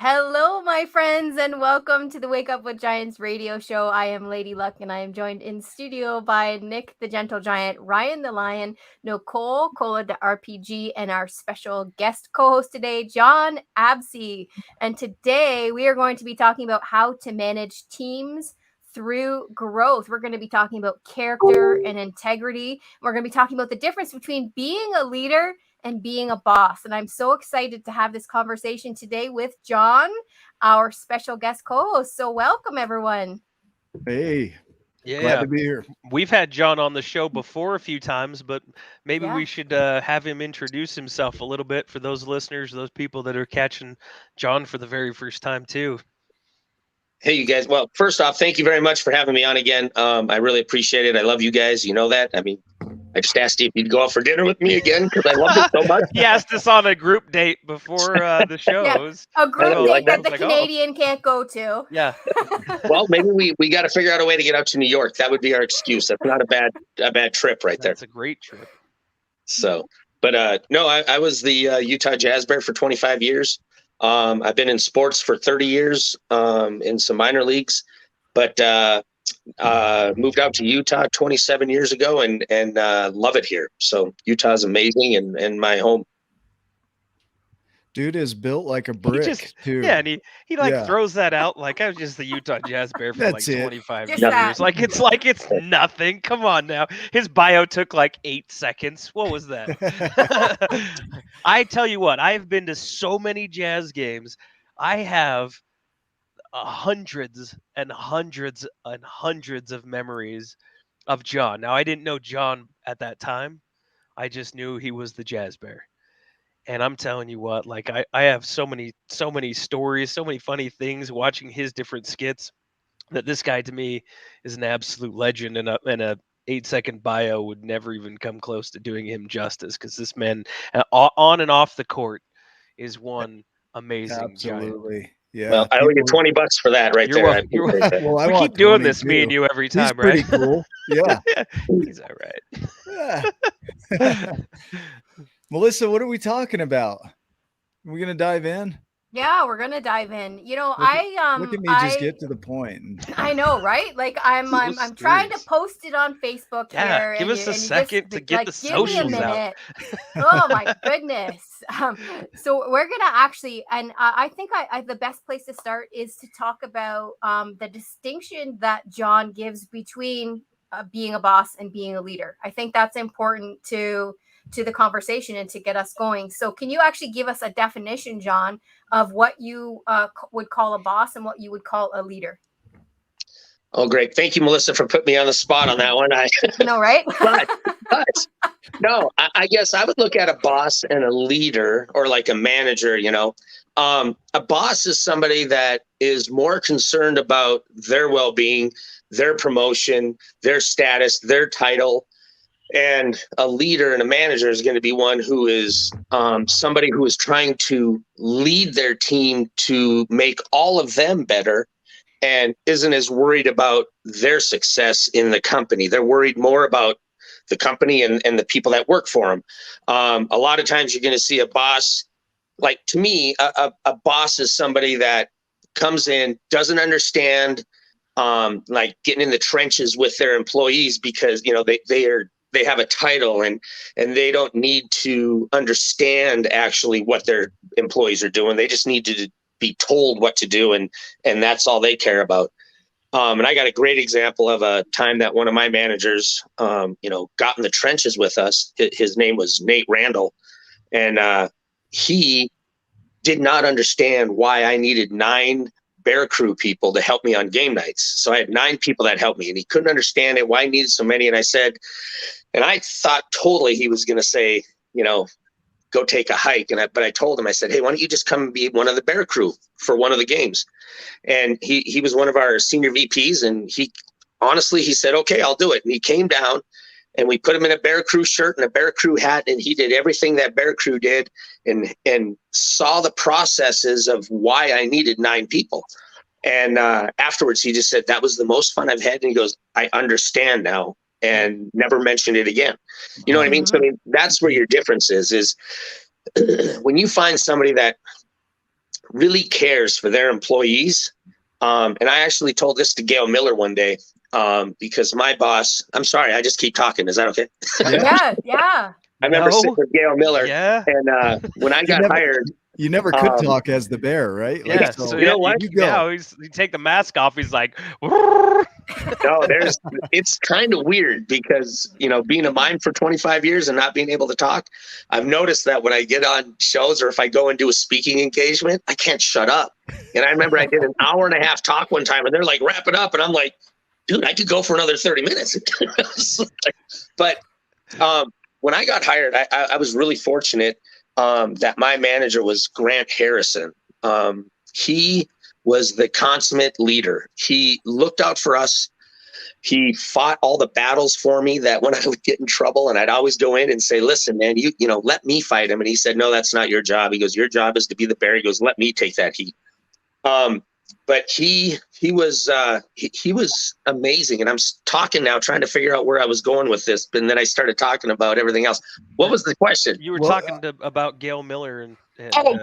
Hello, my friends, and welcome to the Wake Up with Giants radio show. I am Lady Luck, and I am joined in studio by Nick the Gentle Giant, Ryan the Lion, Nicole Cola the RPG, and our special guest co-host today, Jon Absey. And today we are going to be talking about how to manage teams through growth. We're going to be talking about character and integrity. We're going to be talking about the difference between being a leader and being a boss. And I'm so excited to have this conversation today with Jon, our special guest co-host. So welcome, everyone. Hey, Yeah, glad to be here. we've had Jon on the show before a few times, but maybe we should have him introduce himself a little bit for those listeners, those people that are catching Jon for the very first time too. Hey, you guys. Well, first off, thank you very much for having me on again. I really appreciate it. I love you guys. You know that. I mean, I just asked you if you'd go out for dinner with me again because I love it so much. He asked us on a group date before the shows. A group know, date like that that. the Canadian can't go to. Yeah. Well, maybe we got to figure out a way to get out to New York. That would be our excuse. That's not a bad trip right there. That's a great trip. So, but no, I was the Utah Jazz Bear for 25 years. I've been in sports for 30 years in some minor leagues, but moved out to Utah 27 years ago and love it here. So Utah is amazing and my home. Dude is built like a brick, too. Yeah, and he throws that out like I was just the Utah Jazz Bear for That's like it. 25 Just years. that. Like it's nothing. Come on now. His bio took like 8 seconds. What was that? I tell you what, I've been to so many Jazz games. I have hundreds and hundreds and hundreds of memories of Jon. Now I didn't know Jon at that time. I just knew he was the Jazz Bear. And I'm telling you what, like I have so many stories, so many funny things watching his different skits that this guy to me is an absolute legend, and a 8-second bio would never even come close to doing him justice, because this man on and off the court is one amazing giant. Absolutely. Yeah. Well, I owe you $20 for that right You're there. welcome. You're appreciate that. Well, I We want keep doing 20 this, me and too. you, every He's time, pretty right? cool. Yeah. He's all right. Yeah. Melissa, what are we talking about? Are we gonna dive in? Yeah, we're gonna dive in. You know, Look at me just get to the point. I know, right? Like I'm trying to serious. post it on Facebook Yeah, here. give and us you- a and you second just, to get the give me a socials out. minute. Oh my goodness. So we're gonna actually, and I think I the best place to start is to talk about the distinction that Jon gives between being a boss and being a leader. I think that's important to the conversation and to get us going. So can you actually give us a definition, Jon, of what you would call a boss and what you would call a leader? Oh, great. Thank you, Melissa, for putting me on the spot on that one. No, right? but no, I guess I would look at a boss and a leader, or like a manager, a boss is somebody that is more concerned about their well-being, their promotion, their status, their title. And a leader and a manager is going to be one who is somebody who is trying to lead their team to make all of them better, and isn't as worried about their success in the company. They're worried more about the company and the people that work for them. A lot of times you're going to see a boss, like to me, a boss is somebody that comes in, doesn't understand like getting in the trenches with their employees, because, they have a title and they don't need to understand actually what their employees are doing. They just need to be told what to do, and that's all they care about. And I got a great example of a time that one of my managers, got in the trenches with us. His name was Nate Randall, and he did not understand why I needed 9 Bear Crew people to help me on game nights. So I had 9 people that helped me, and he couldn't understand it, why I needed so many. And I said, and I thought totally he was going to say, go take a hike. But I told him, I said, hey, why don't you just come and be one of the Bear Crew for one of the games? And he was one of our senior VPs, and he said, okay, I'll do it. And he came down, and we put him in a Bear Crew shirt and a Bear Crew hat, and he did everything that Bear Crew did, and saw the processes of why I needed 9 people. And afterwards, he just said, that was the most fun I've had. And he goes, I understand now, and never mentioned it again. You know what I mean? So that's where your difference is when you find somebody that really cares for their employees. And I actually told this to Gail Miller one day, because my boss, I'm sorry, I just keep talking. Is that okay? Yeah. I remember sitting with Gail Miller, Yeah. and when I got hired, you never could talk as the bear, right? Yeah. Like, So you know what? You go. Now you take the mask off. He's like, No, it's kind of weird because, being a mime for 25 years and not being able to talk, I've noticed that when I get on shows or if I go and do a speaking engagement, I can't shut up. And I remember I did an hour and a half talk one time and they're like, wrap it up. And I'm like, dude, I could go for another 30 minutes. But when I got hired, I was really fortunate that my manager was Grant Harrison. He was the consummate leader. He looked out for us. He fought all the battles for me that when I would get in trouble, and I'd always go in and say, listen, man, you let me fight him. And he said, no, that's not your job. He goes, your job is to be the bear. He goes, let me take that heat. But he was amazing. And I'm talking now, trying to figure out where I was going with this. And then I started talking about everything else. What was the question? you were talking about Gail Miller and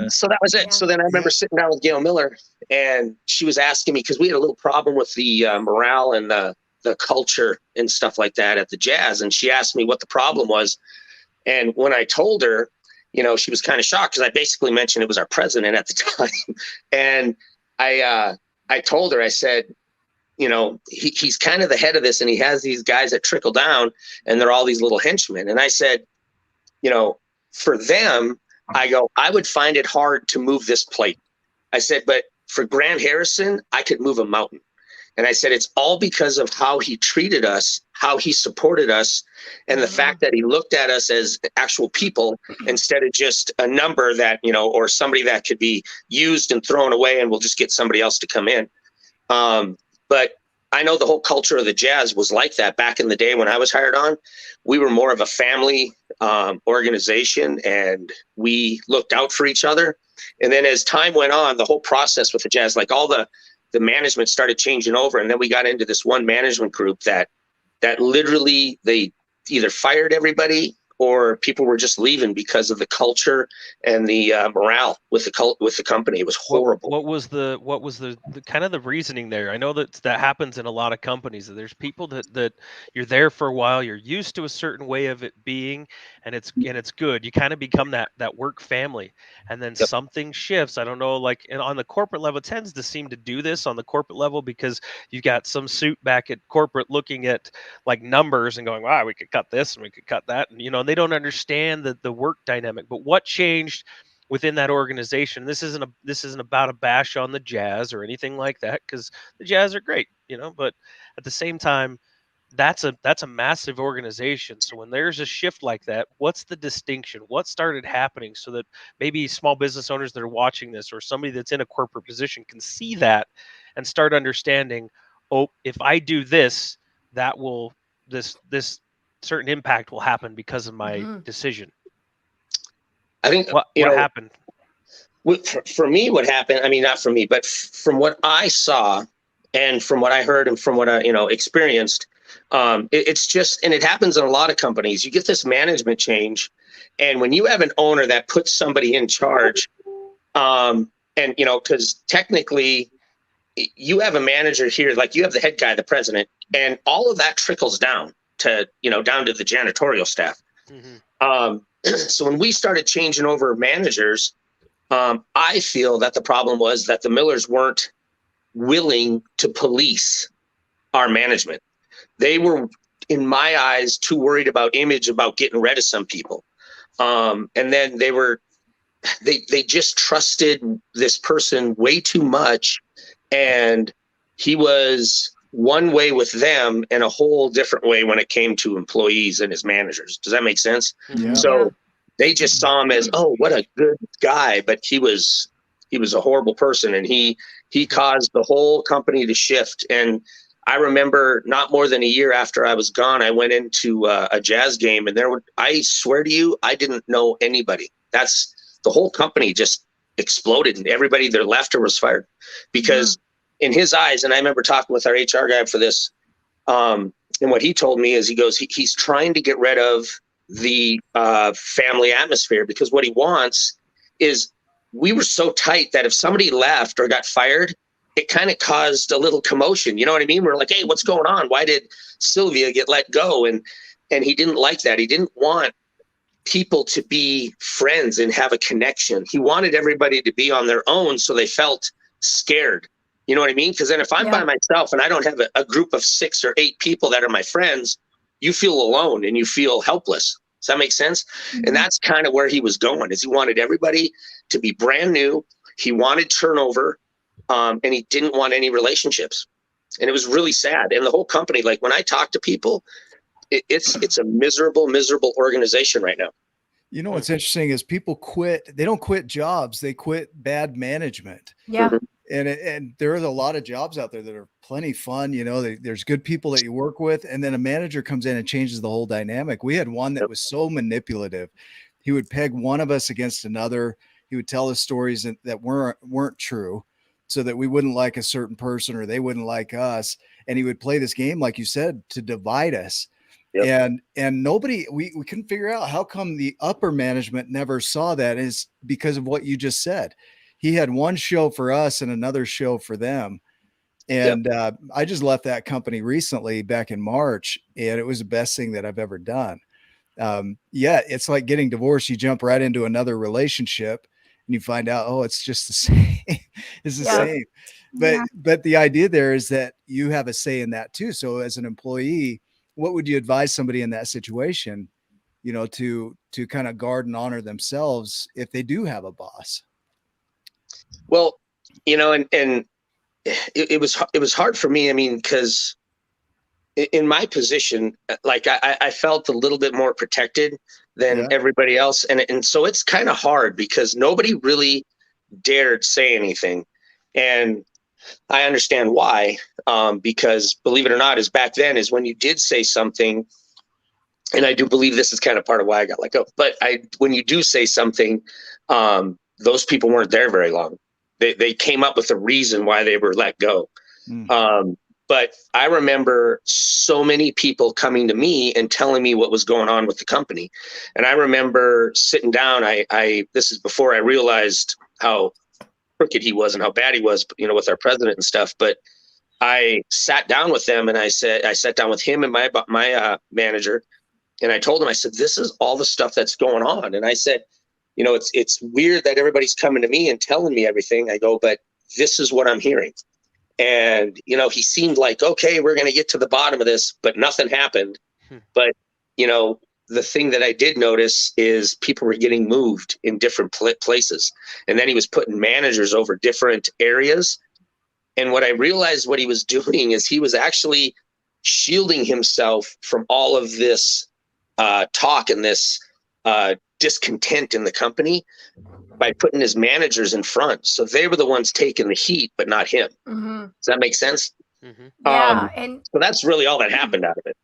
so that was it. Yeah. So then I remember sitting down with Gail Miller, and she was asking me, because we had a little problem with the morale and the culture and stuff like that at the Jazz. And she asked me what the problem was. And when I told her, she was kind of shocked because I basically mentioned it was our president at the time. And I told her, I said, he's kind of the head of this, and he has these guys that trickle down, and they're all these little henchmen. And I said, for them, I go, I would find it hard to move this plate. I said, but for Grant Harrison, I could move a mountain. And I said, it's all because of how he treated us, how he supported us, and the fact that he looked at us as actual people instead of just a number that, or somebody that could be used and thrown away and we'll just get somebody else to come in. But I know the whole culture of the Jazz was like that back in the day when I was hired on. We were more of a family organization, and we looked out for each other. And then as time went on, the whole process with the Jazz, like all the management started changing over. And then we got into this one management group that literally they either fired everybody or people were just leaving because of the culture and the morale with the company. It was horrible. What was the kind of the reasoning there? I know that happens in a lot of companies. That there's people that you're there for a while, you're used to a certain way of it being, and it's good. You kind of become that work family, and then something shifts. I don't know, like on the corporate level, it tends to seem to do this on the corporate level because you've got some suit back at corporate looking at like numbers and going, wow, we could cut this and we could cut that, and they don't understand the work dynamic. But what changed within that organization? This isn't about a bash on the Jazz or anything like that, because the Jazz are great, but at the same time, that's a massive organization. So when there's a shift like that, what's the distinction? What started happening so that maybe small business owners that are watching this or somebody that's in a corporate position can see that and start understanding, oh, if I do this, that will this certain impact will happen because of my decision. I think what happened for me, what happened, I mean, not for me, but from what I saw and from what I heard and from what I, experienced, it's just, and it happens in a lot of companies, you get this management change. And when you have an owner that puts somebody in charge, and, because technically you have a manager here, like you have the head guy, the president, and all of that trickles down to, down to the janitorial staff. So when we started changing over managers, I feel that the problem was that the Millers weren't willing to police our management. They were, in my eyes, too worried about image, about getting rid of some people. And then they just trusted this person way too much. And he was one way with them and a whole different way when it came to employees and his managers. Does that make sense? Yeah. So they just saw him as, oh, what a good guy, but he was a horrible person, and he caused the whole company to shift. And I remember not more than a year after I was gone, I went into a Jazz game, and I swear to you, I didn't know anybody. That's the whole company just exploded, and everybody either left or was fired because in his eyes, and I remember talking with our HR guy for this, and what he told me is, he goes, he's trying to get rid of the family atmosphere, because what he wants is we were so tight that if somebody left or got fired, it kind of caused a little commotion. You know what I mean? We're like, hey, what's going on? Why did Sylvia get let go? And he didn't like that. He didn't want people to be friends and have a connection. He wanted everybody to be on their own so they felt scared. You know what I mean? Because then if I'm by myself and I don't have a group of 6 or 8 people that are my friends, you feel alone and you feel helpless. Does that make sense? Mm-hmm. And that's kind of where he was going, is he wanted everybody to be brand new. He wanted turnover, and he didn't want any relationships. And it was really sad. And the whole company, like when I talk to people, it's a miserable organization right now. You know, what's interesting is people quit. They don't quit jobs. They quit bad management. Yeah. Mm-hmm. And there is a lot of jobs out there that are plenty fun. You know, there's good people that you work with, and then a manager comes in and changes the whole dynamic. We had one that was so manipulative. He would peg one of us against another. He would tell us stories that weren't true, so that we wouldn't like a certain person or they wouldn't like us. And he would play this game, like you said, to divide us. Yep. And nobody, we couldn't figure out how come the upper management never saw that, is because of what you just said. He had one show for us and another show for them. And I just left that company recently back in March, and it was the best thing that I've ever done. It's like getting divorced. You jump right into another relationship and you find out, oh, it's just the same. It's the same. But the idea there is that you have a say in that too. So as an employee, what would you advise somebody in that situation, you know, to kind of guard and honor themselves if they do have a boss? Well, you know, and it was hard for me. I mean, because in my position, like I felt a little bit more protected than everybody else. And so it's kind of hard because nobody really dared say anything. And I understand why, because believe it or not, is back then is when you did say something, and I do believe this is kind of part of why I got let go. But when you do say something, those people weren't there very long. They came up with a reason why they were let go. But I remember so many people coming to me and telling me what was going on with the company. And I remember sitting down, this is before I realized how crooked he was and how bad he was, you know, with our president and stuff. But I sat down with them and I sat down with him and my manager, and I told him, I said, this is all the stuff that's going on. And I said, you know, it's weird that everybody's coming to me and telling me everything. I go, but this is what I'm hearing. And, you know, he seemed like, okay, we're going to get to the bottom of this, but nothing happened. But, you know, the thing that I did notice is people were getting moved in different places. And then he was putting managers over different areas. And what I realized what he was doing is he was actually shielding himself from all of this talk and this discontent in the company by putting his managers in front. So they were the ones taking the heat, but not him. Mm-hmm. Does that make sense? Mm-hmm. Yeah. And so that's really all that happened out of it.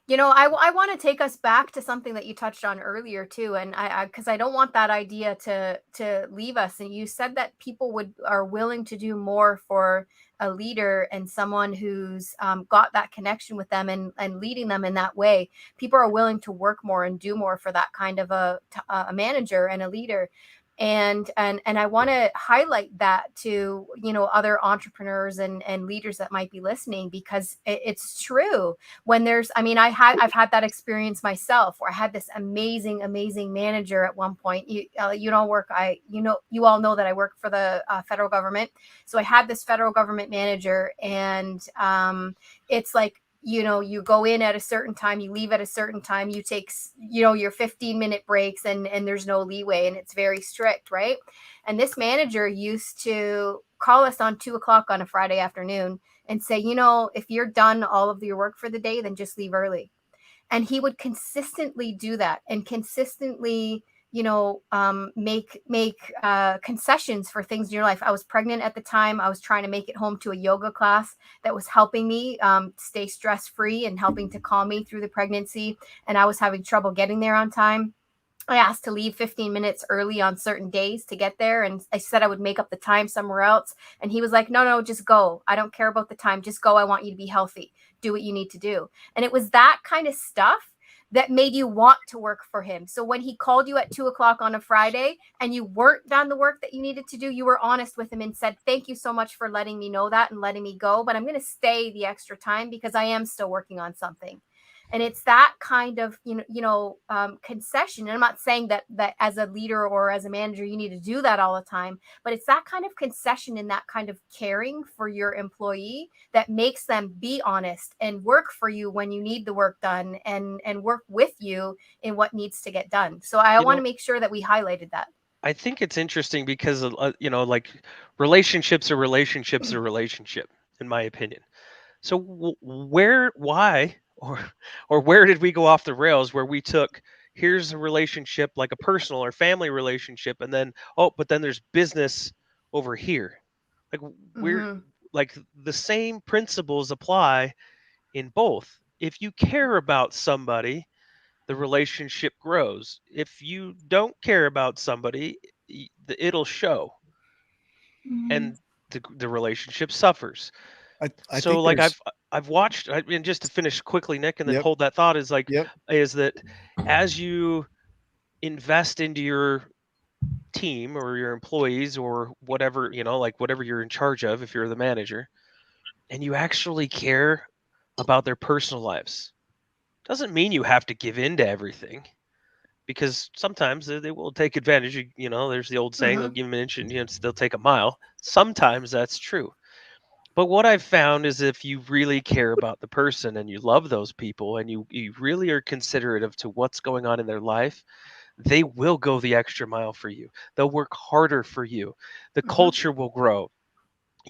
You know, I want to take us back to something that you touched on earlier too, and because I don't want that idea to leave us. And you said that people are willing to do more for a leader and someone who's got that connection with them and leading them in that way. People are willing to work more and do more for that kind of a manager and a leader. And I want to highlight that to, you know, other entrepreneurs and leaders that might be listening, because it's true. When I've had that experience myself, where I had this amazing manager at one point. You all know that I work for the federal government. So I had this federal government manager, and it's like, you know, you go in at a certain time, you leave at a certain time, you take, you know, your 15-minute breaks, and there's no leeway, and it's very strict, right? And this manager used to call us on 2:00 on a Friday afternoon and say, you know, if you're done all of your work for the day, then just leave early. And he would consistently do that, and consistently, you know, make concessions for things in your life. I was pregnant at the time. I was trying to make it home to a yoga class that was helping me stay stress-free and helping to calm me through the pregnancy. And I was having trouble getting there on time. I asked to leave 15 minutes early on certain days to get there. And I said I would make up the time somewhere else. And he was like, no, just go. I don't care about the time. Just go. I want you to be healthy. Do what you need to do. And it was that kind of stuff that made you want to work for him. So when he called you at 2:00 on a Friday and you weren't done the work that you needed to do, you were honest with him and said, thank you so much for letting me know that and letting me go, but I'm going to stay the extra time because I am still working on something. And it's that kind of, concession. And I'm not saying that as a leader or as a manager, you need to do that all the time, but it's that kind of concession and that kind of caring for your employee that makes them be honest and work for you when you need the work done and work with you in what needs to get done. So I want to make sure that we highlighted that. I think it's interesting because, like relationships are relationships are relationship, in my opinion. So why, or where did we go off the rails where we took, here's a relationship like a personal or family relationship, and then, but then there's business over here. Like we're like the same principles apply in both. If you care about somebody, the relationship grows. If you don't care about somebody, it'll show, and the relationship suffers. I So think like there's I've watched, and just to finish quickly, Nick, and then Yep. hold that thought, is like, Yep. is that as you invest into your team or your employees or whatever, like whatever you're in charge of, if you're the manager, and you actually care about their personal lives, doesn't mean you have to give in to everything, because sometimes they will take advantage. There's the old saying, they'll give them an inch and they'll take a mile. Sometimes that's true. But what I've found is if you really care about the person and you love those people and you really are considerate of to what's going on in their life, they will go the extra mile for you. They'll work harder for you. The culture will grow.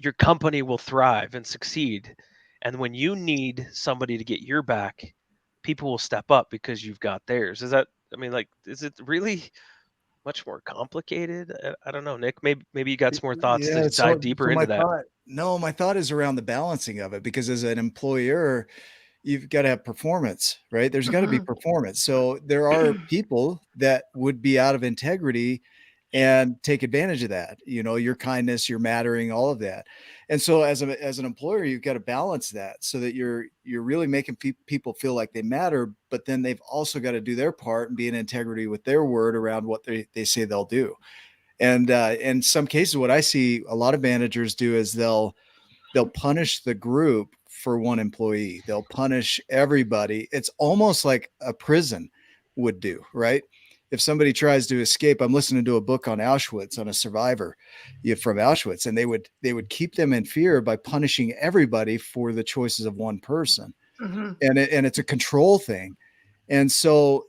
Your company will thrive and succeed. And when you need somebody to get your back, people will step up because you've got theirs. Is it really much more complicated? I don't know, Nick. Maybe you got some more thoughts to dive deeper into that. My thought is around the balancing of it, because as an employer, you've got to have performance, right? There's got to be performance. So there are people that would be out of integrity and take advantage of that, your kindness, your mattering, all of that. And so as an employer, you've got to balance that so that you're really making people feel like they matter, but then they've also got to do their part and be in integrity with their word around what they say they'll do. And in some cases, what I see a lot of managers do is they'll punish the group for one employee. They'll punish everybody. It's almost like a prison would do, right? If somebody tries to escape, I'm listening to a book on Auschwitz, on a survivor from Auschwitz, and they would keep them in fear by punishing everybody for the choices of one person. And it's a control thing. And so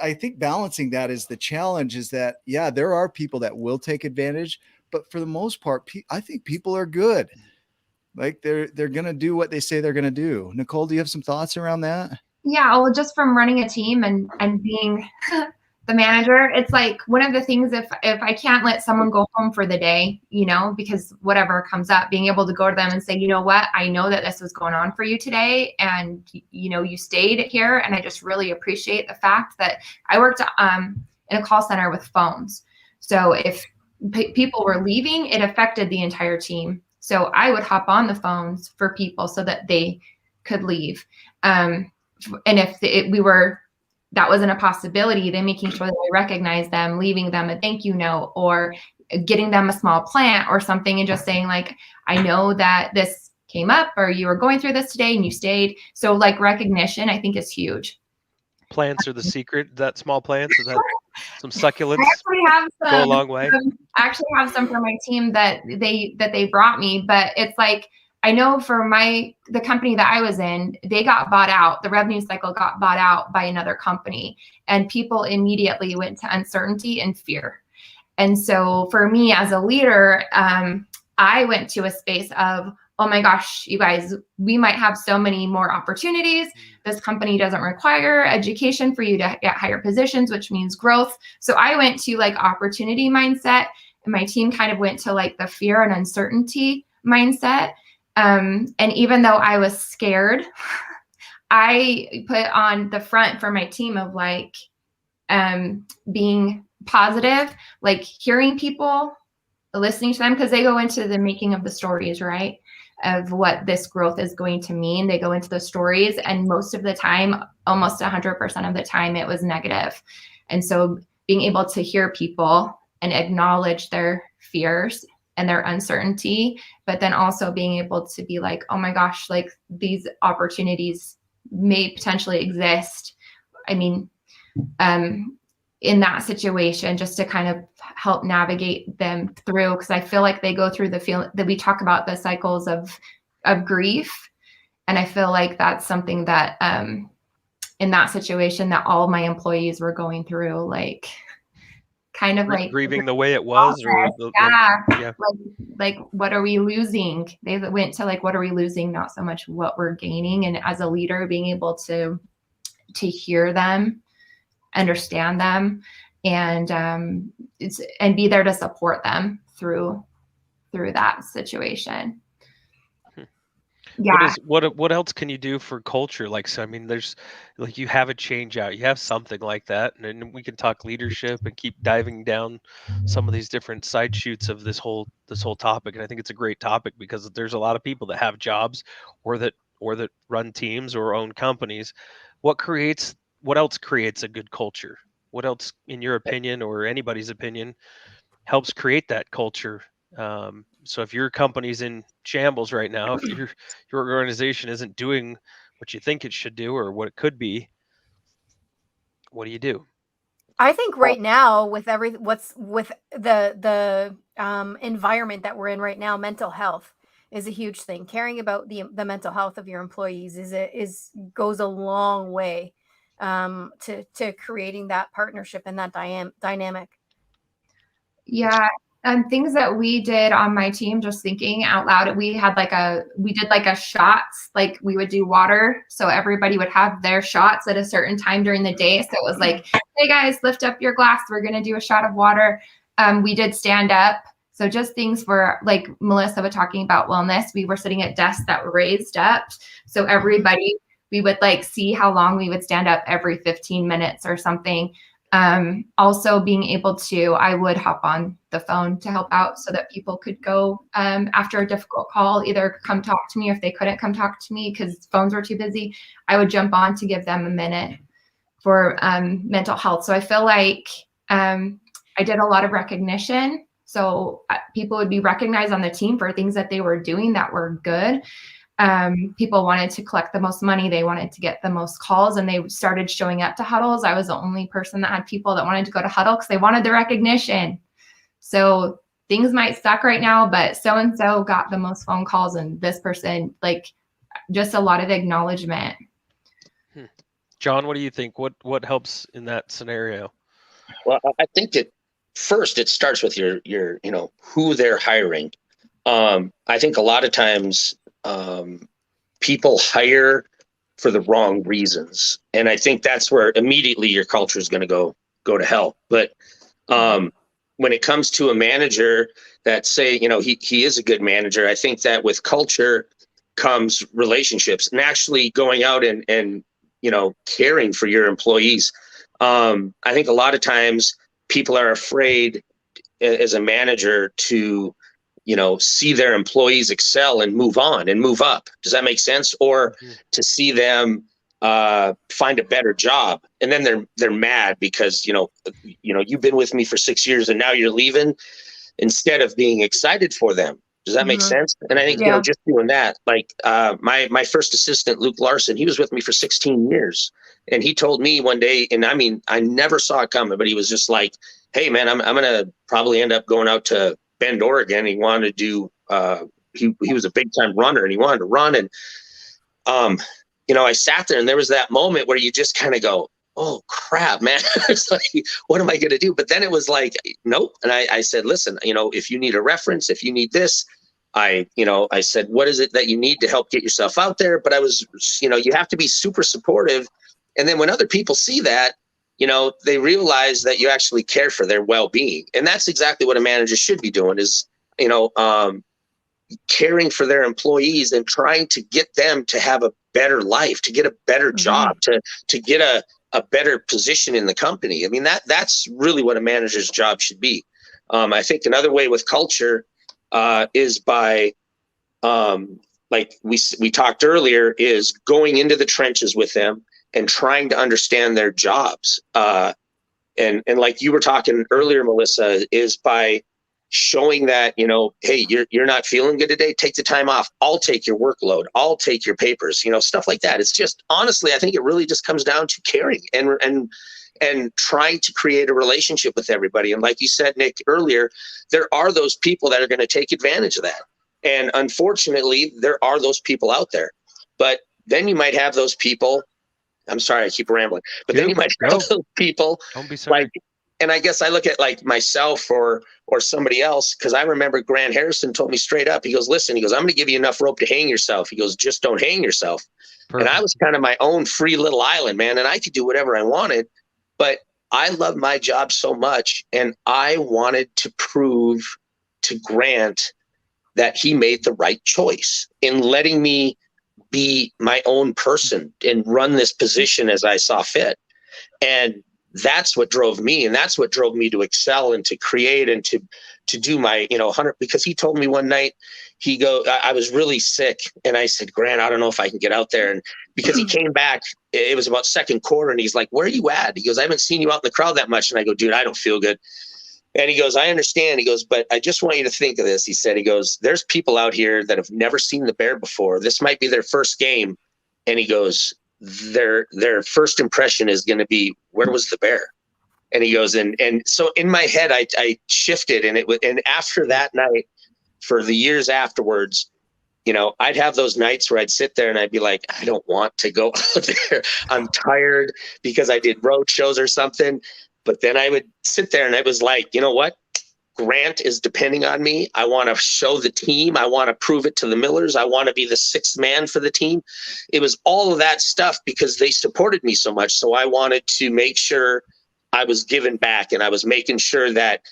I think balancing that is the challenge, is that, yeah, there are people that will take advantage, but for the most part, I think people are good. Like they're going to do what they say they're going to do. Nicole, do you have some thoughts around that? Yeah, well, just from running a team and being the manager, it's like one of the things, if I can't let someone go home for the day, because whatever comes up, being able to go to them and say, you know what, I know that this was going on for you today, and you stayed here, and I just really appreciate the fact that I worked in a call center with phones. So if people were leaving, it affected the entire team. So I would hop on the phones for people so that they could leave. And if that wasn't a possibility, then making sure that I recognize them, leaving them a thank you note, or getting them a small plant or something, and just saying, like, I know that this came up, or you were going through this today and you stayed. So like recognition, I think, is huge. Plants are the secret. That small plants, is that some succulents? I actually have some, go a long way. I actually have some for my team that they brought me, but it's like, I know for the company that I was in, they got bought out. The revenue cycle got bought out by another company, and people immediately went to uncertainty and fear. And so for me as a leader, I went to a space of, oh my gosh, you guys, we might have so many more opportunities. This company doesn't require education for you to get higher positions, which means growth. So I went to like opportunity mindset, and my team kind of went to like the fear and uncertainty mindset. And even though I was scared, I put on the front for my team of like being positive, like hearing people, listening to them, because they go into the making of the stories, right? of what this growth is going to mean. They go into the stories, and most of the time, almost 100% of the time, it was negative. And so being able to hear people and acknowledge their fears and their uncertainty, but then also being able to be like, oh my gosh, like these opportunities may potentially exist. I mean, in that situation, just to kind of help navigate them through, because I feel like they go through the feeling that we talk about, the cycles of grief. And I feel like that's something that in that situation that all of my employees were going through, like kind of like grieving the way it was, or like what are we losing? They went to like, what are we losing? Not so much what we're gaining. And as a leader, being able to hear them, understand them, and be there to support them through that situation. Yeah. What else can you do for culture? Like, so I mean, there's like, you have a change out, you have something like that, and then we can talk leadership and keep diving down some of these different side shoots of this whole topic. And I think it's a great topic because there's a lot of people that have jobs or that run teams or own companies. What else creates a good culture? What else, in your opinion or anybody's opinion, helps create that culture? So if your company's in shambles right now, if your organization isn't doing what you think it should do or what it could be, what do you do? I think right now, with the environment that we're in right now, mental health is a huge thing. Caring about the mental health of your employees goes a long way to creating that partnership and that dynamic. Yeah. And things that we did on my team, just thinking out loud, we did a shots, like we would do water. So everybody would have their shots at a certain time during the day. So it was like, hey guys, lift up your glass. We're going to do a shot of water. We did stand up. So just things for, like Melissa was talking about wellness. We were sitting at desks that were raised up. So everybody, we would like see how long we would stand up every 15 minutes or something. Also being able to, I would hop on the phone to help out so that people could go after a difficult call, either come talk to me, or if they couldn't come talk to me because phones were too busy, I would jump on to give them a minute for mental health. So I feel like I did a lot of recognition. So people would be recognized on the team for things that they were doing that were good. People wanted to collect the most money. They wanted to get the most calls, and they started showing up to huddles. I was the only person that had people that wanted to go to huddle because they wanted the recognition. So things might suck right now, but so-and-so got the most phone calls, and this person, like, just a lot of acknowledgement. John, what do you think? What helps in that scenario? Well, I think that first it starts with your who they're hiring. I think a lot of times people hire for the wrong reasons, and I think that's where immediately your culture is going to go to hell. But when it comes to a manager that say he is a good manager, I think that with culture comes relationships and actually going out and caring for your employees. I think a lot of times people are afraid as a manager to see their employees excel and move on and move up. Does that make sense? Or to see them find a better job, and then they're mad because you've been with me for 6 years and now you're leaving, instead of being excited for them. Does that make sense? And I think just doing that, like my first assistant, Luke Larson, he was with me for 16 years, and he told me one day, and I mean, I never saw it coming, but he was just like, "Hey man, I'm gonna probably end up going out to Bend, Oregon." He wanted to do, he was a big time runner and he wanted to run. And, I sat there and there was that moment where you just kind of go, oh crap, man. It's like, what am I going to do? But then it was like, nope. And I said, listen, if you need a reference, if you need this, I said, what is it that you need to help get yourself out there? But I was, you have to be super supportive. And then when other people see that, they realize that you actually care for their well-being. And that's exactly what a manager should be doing is, caring for their employees and trying to get them to have a better life, to get a better job, to get a better position in the company. I mean, that's really what a manager's job should be. I think another way with culture is by like we talked earlier, is going into the trenches with them and trying to understand their jobs. And like you were talking earlier, Melissa, is by showing that, you know, hey, you're not feeling good today, take the time off. I'll take your workload. I'll take your papers, you know, stuff like that. It's just, honestly, I think it really just comes down to caring and trying to create a relationship with everybody. And like you said, Nick, earlier, there are those people that are going to take advantage of that. And unfortunately, there are those people out there. But then you might have those people. I'm sorry, I keep rambling. But then you might have those people. Don't be sorry. Like, and I guess I look at like myself or somebody else, because I remember Grant Harrison told me straight up, he goes, listen, he goes, I'm going to give you enough rope to hang yourself. He goes, just don't hang yourself. Perfect. And I was kind of my own free little island, man. And I could do whatever I wanted. But I loved my job so much. And I wanted to prove to Grant that he made the right choice in letting me be my own person and run this position as I saw fit. And that's what drove me. And that's what drove me to excel and to create and to do my, you know, 100, because he told me one night, I was really sick. And I said, Grant, I don't know if I can get out there. And because he came back, it was about second quarter. And he's like, where are you at? He goes, I haven't seen you out in the crowd that much. And I go, dude, I don't feel good. And he goes, I understand. He goes, but I just want you to think of this. He said, he goes, there's people out here that have never seen the bear before. This might be their first game. And he goes, their first impression is going to be, where was the bear? And he goes, and so in my head, I shifted, and after that night, for the years afterwards, you know, I'd have those nights where I'd sit there and I'd be like, I don't want to go out there. I'm tired because I did road shows or something. But then I would sit there and I was like, you know what? Grant is depending on me. I want to show the team. I want to prove it to the Millers. I want to be the sixth man for the team. It was all of that stuff because they supported me so much. So I wanted to make sure I was giving back, and I was making sure that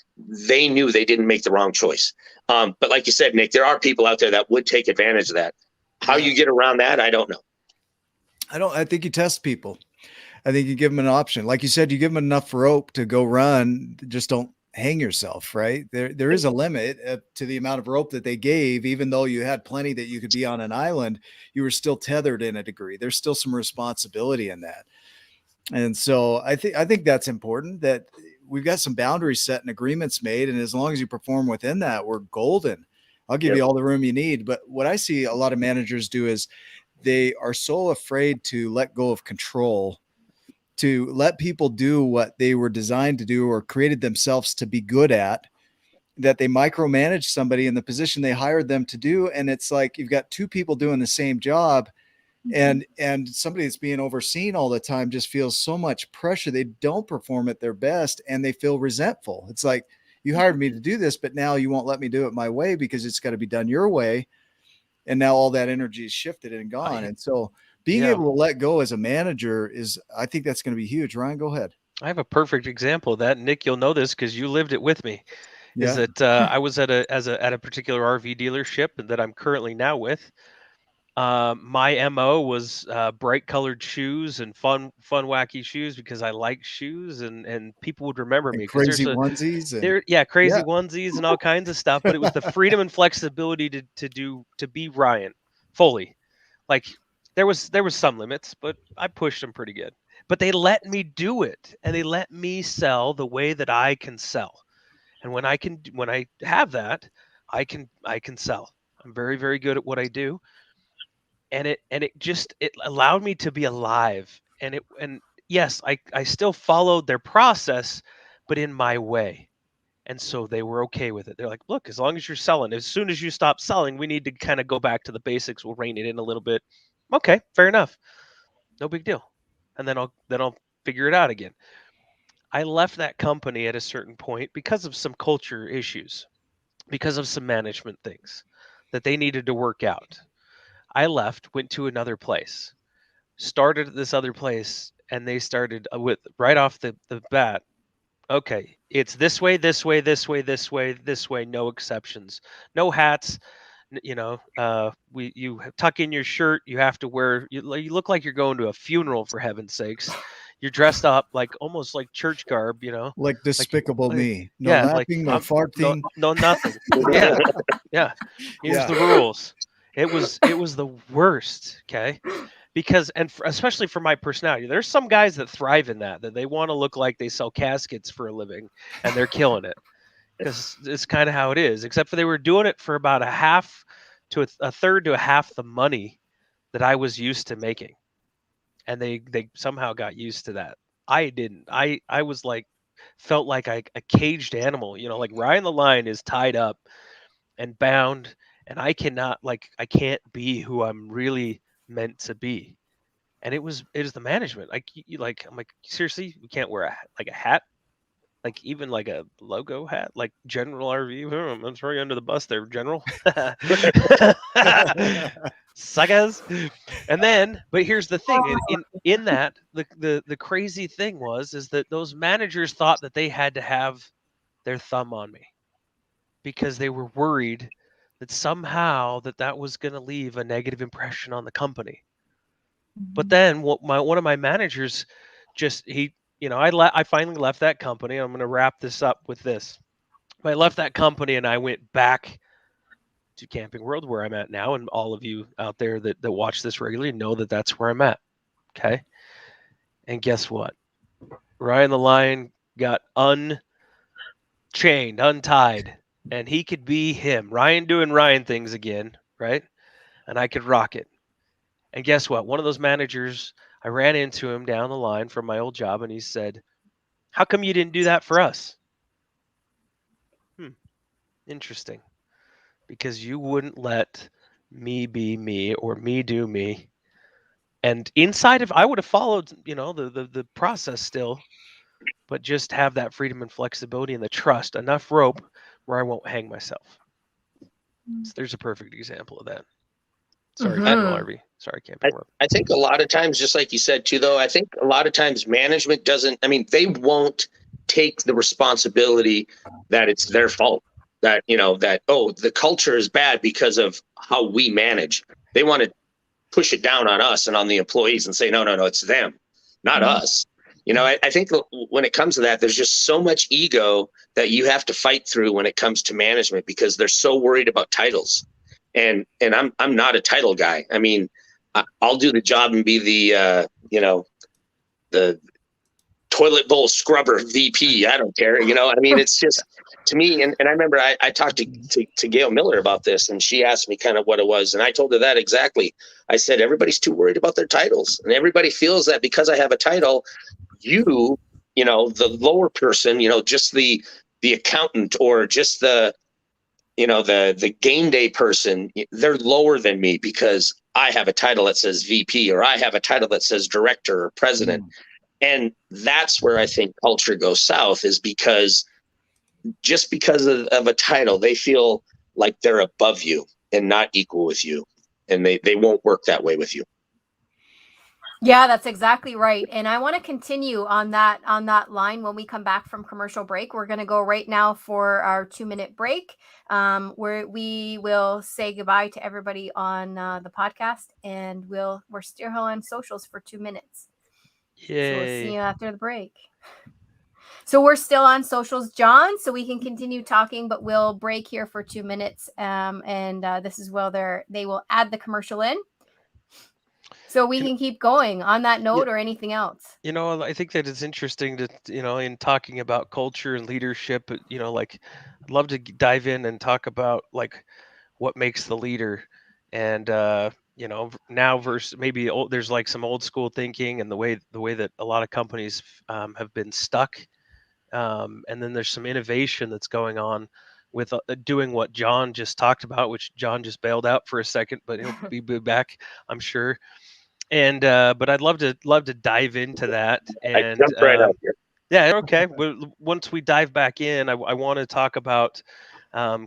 they knew they didn't make the wrong choice. But like you said, Nick, there are people out there that would take advantage of that. How you get around that, I don't know. I think you test people. I think you give them an option. Like you said, you give them enough rope to go run. Just don't hang yourself, right? There is a limit to the amount of rope that they gave. Even though you had plenty that you could be on an island, you were still tethered in a degree. There's still some responsibility in that. And so I think that's important, that we've got some boundaries set and agreements made. And as long as you perform within that, we're golden. I'll give you all the room you need. But what I see a lot of managers do is they are so afraid to let go of control, to let people do what they were designed to do or created themselves to be good at, that they micromanage somebody in the position they hired them to do. And it's like, you've got two people doing the same job, and somebody that's being overseen all the time just feels so much pressure. They don't perform at their best and they feel resentful. It's like, you hired me to do this, but now you won't let me do it my way because it's got to be done your way. And now all that energy is shifted and gone. And so being able to let go as a manager I think that's going to be huge. Ryan, go ahead. I have a perfect example of that. Nick, you'll know this because you lived it with me. Is that I was at a particular RV dealership that I'm currently now with. My MO was bright colored shoes and fun, wacky shoes because I like shoes, and people would remember me. Crazy onesies. Crazy onesies and all kinds of stuff. But it was the freedom and flexibility to be Ryan fully. Like there was some limits, but I pushed them pretty good. But they let me do it, and they let me sell the way that I can sell. And when I have that, I can sell. I'm very, very good at what I do. And it allowed me to be alive. And yes, I still followed their process, but in my way. And so they were okay with it. They're like, look, as long as you're selling, as soon as you stop selling, we need to kind of go back to the basics. We'll rein it in a little bit. Okay, fair enough. No big deal. And then I'll figure it out again. I left that company at a certain point because of some culture issues, because of some management things that they needed to work out. I left, went to another place, started at this other place, and they started with right off the bat. Okay, it's this way, this way, this way, this way, this way, no exceptions, no hats. You tuck in your shirt. You have to wear. You look like you're going to a funeral, for heaven's sakes. You're dressed up like almost like church garb, like Despicable Me. No yeah, laughing, no farting. No nothing. Yeah. Here's the rules. It was the worst. Okay. Because, and especially for my personality, there's some guys that thrive in that they want to look like they sell caskets for a living and they're killing it, because it's kind of how it is, except for they were doing it for about a half to a third to a half the money that I was used to making. And they somehow got used to that. I didn't. I was like, felt like a caged animal, like Ryan the Lion is tied up and bound, and I can't be who I'm really meant to be. And it is the management. Like, I'm like, seriously, we can't wear a hat, like even like a logo hat, like General RV. I'm throw you under the bus there, General. Suckers. And then, but here's the thing: in that, the crazy thing is that those managers thought that they had to have their thumb on me, because they were worried that somehow that was going to leave a negative impression on the company. But then one of my managers I finally left that company. I'm going to wrap this up with this. I left that company and I went back to Camping World, where I'm at now, and all of you out there that watch this regularly know that that's where I'm at. Okay. And guess what? Ryan the Lion got unchained, untied, and he could be him. Ryan doing Ryan things again, right? And I could rock it. And guess what? One of those managers, I ran into him down the line from my old job, and he said, "How come you didn't do that for us?" Interesting. Because you wouldn't let me be me or me do me. And inside of, I would have followed, the process still, but just have that freedom and flexibility and the trust, enough rope where I won't hang myself. So there's a perfect example of that. Sorry, General RV. Sorry, Camping World. I think a lot of times, just like you said too, though, I think a lot of times management doesn't, they won't take the responsibility that it's their fault, that, the culture is bad because of how we manage. They want to push it down on us and on the employees and say, no, it's them, not us. I think when it comes to that, there's just so much ego that you have to fight through when it comes to management, because they're so worried about titles. And I'm not a title guy. I'll do the job and be the the toilet bowl scrubber VP. I don't care. It's just, to me. And I remember I talked to Gail Miller about this, and she asked me kind of what it was, and I told her that exactly. I said, everybody's too worried about their titles, and everybody feels that because I have a title, the lower person, just the accountant, or just the game day person, they're lower than me because I have a title that says VP, or I have a title that says director or president. And that's where I think culture goes south, is because just because of a title, they feel like they're above you and not equal with you. And they won't work that way with you. Yeah, that's exactly right. And I want to continue on that line when we come back from commercial break. We're going to go right now for our 2-minute break, where we will say goodbye to everybody on the podcast, and we're still on socials for 2 minutes. Yay. So we'll see you after the break. So we're still on socials, John, so we can continue talking, but we'll break here for 2 minutes. And this is where they will add the commercial in. So we can keep going on that note, or anything else. I think that it's interesting to, in talking about culture and leadership, I'd love to dive in and talk about like what makes the leader, and now versus maybe there's like some old school thinking, and the way that a lot of companies have been stuck, and then there's some innovation that's going on with doing what John just talked about, which John just bailed out for a second, but he'll be back, I'm sure. And but I'd love to dive into that. And I jumped right out here. Yeah, okay. Once we dive back in, I want to talk about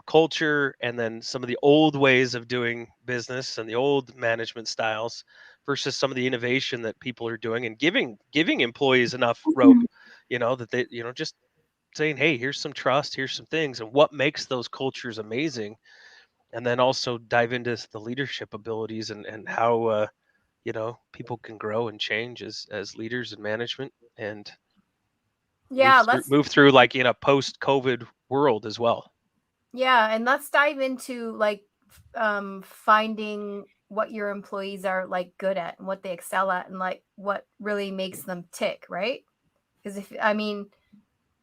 culture, and then some of the old ways of doing business and the old management styles versus some of the innovation that people are doing, and giving employees enough rope, that they, just saying, hey, here's some trust, here's some things, and what makes those cultures amazing. And then also dive into the leadership abilities and how people can grow and change as leaders and management, and let's move through like in a post-COVID world as well. Yeah, and let's dive into like finding what your employees are like good at and what they excel at and like what really makes them tick, right? Because if I mean,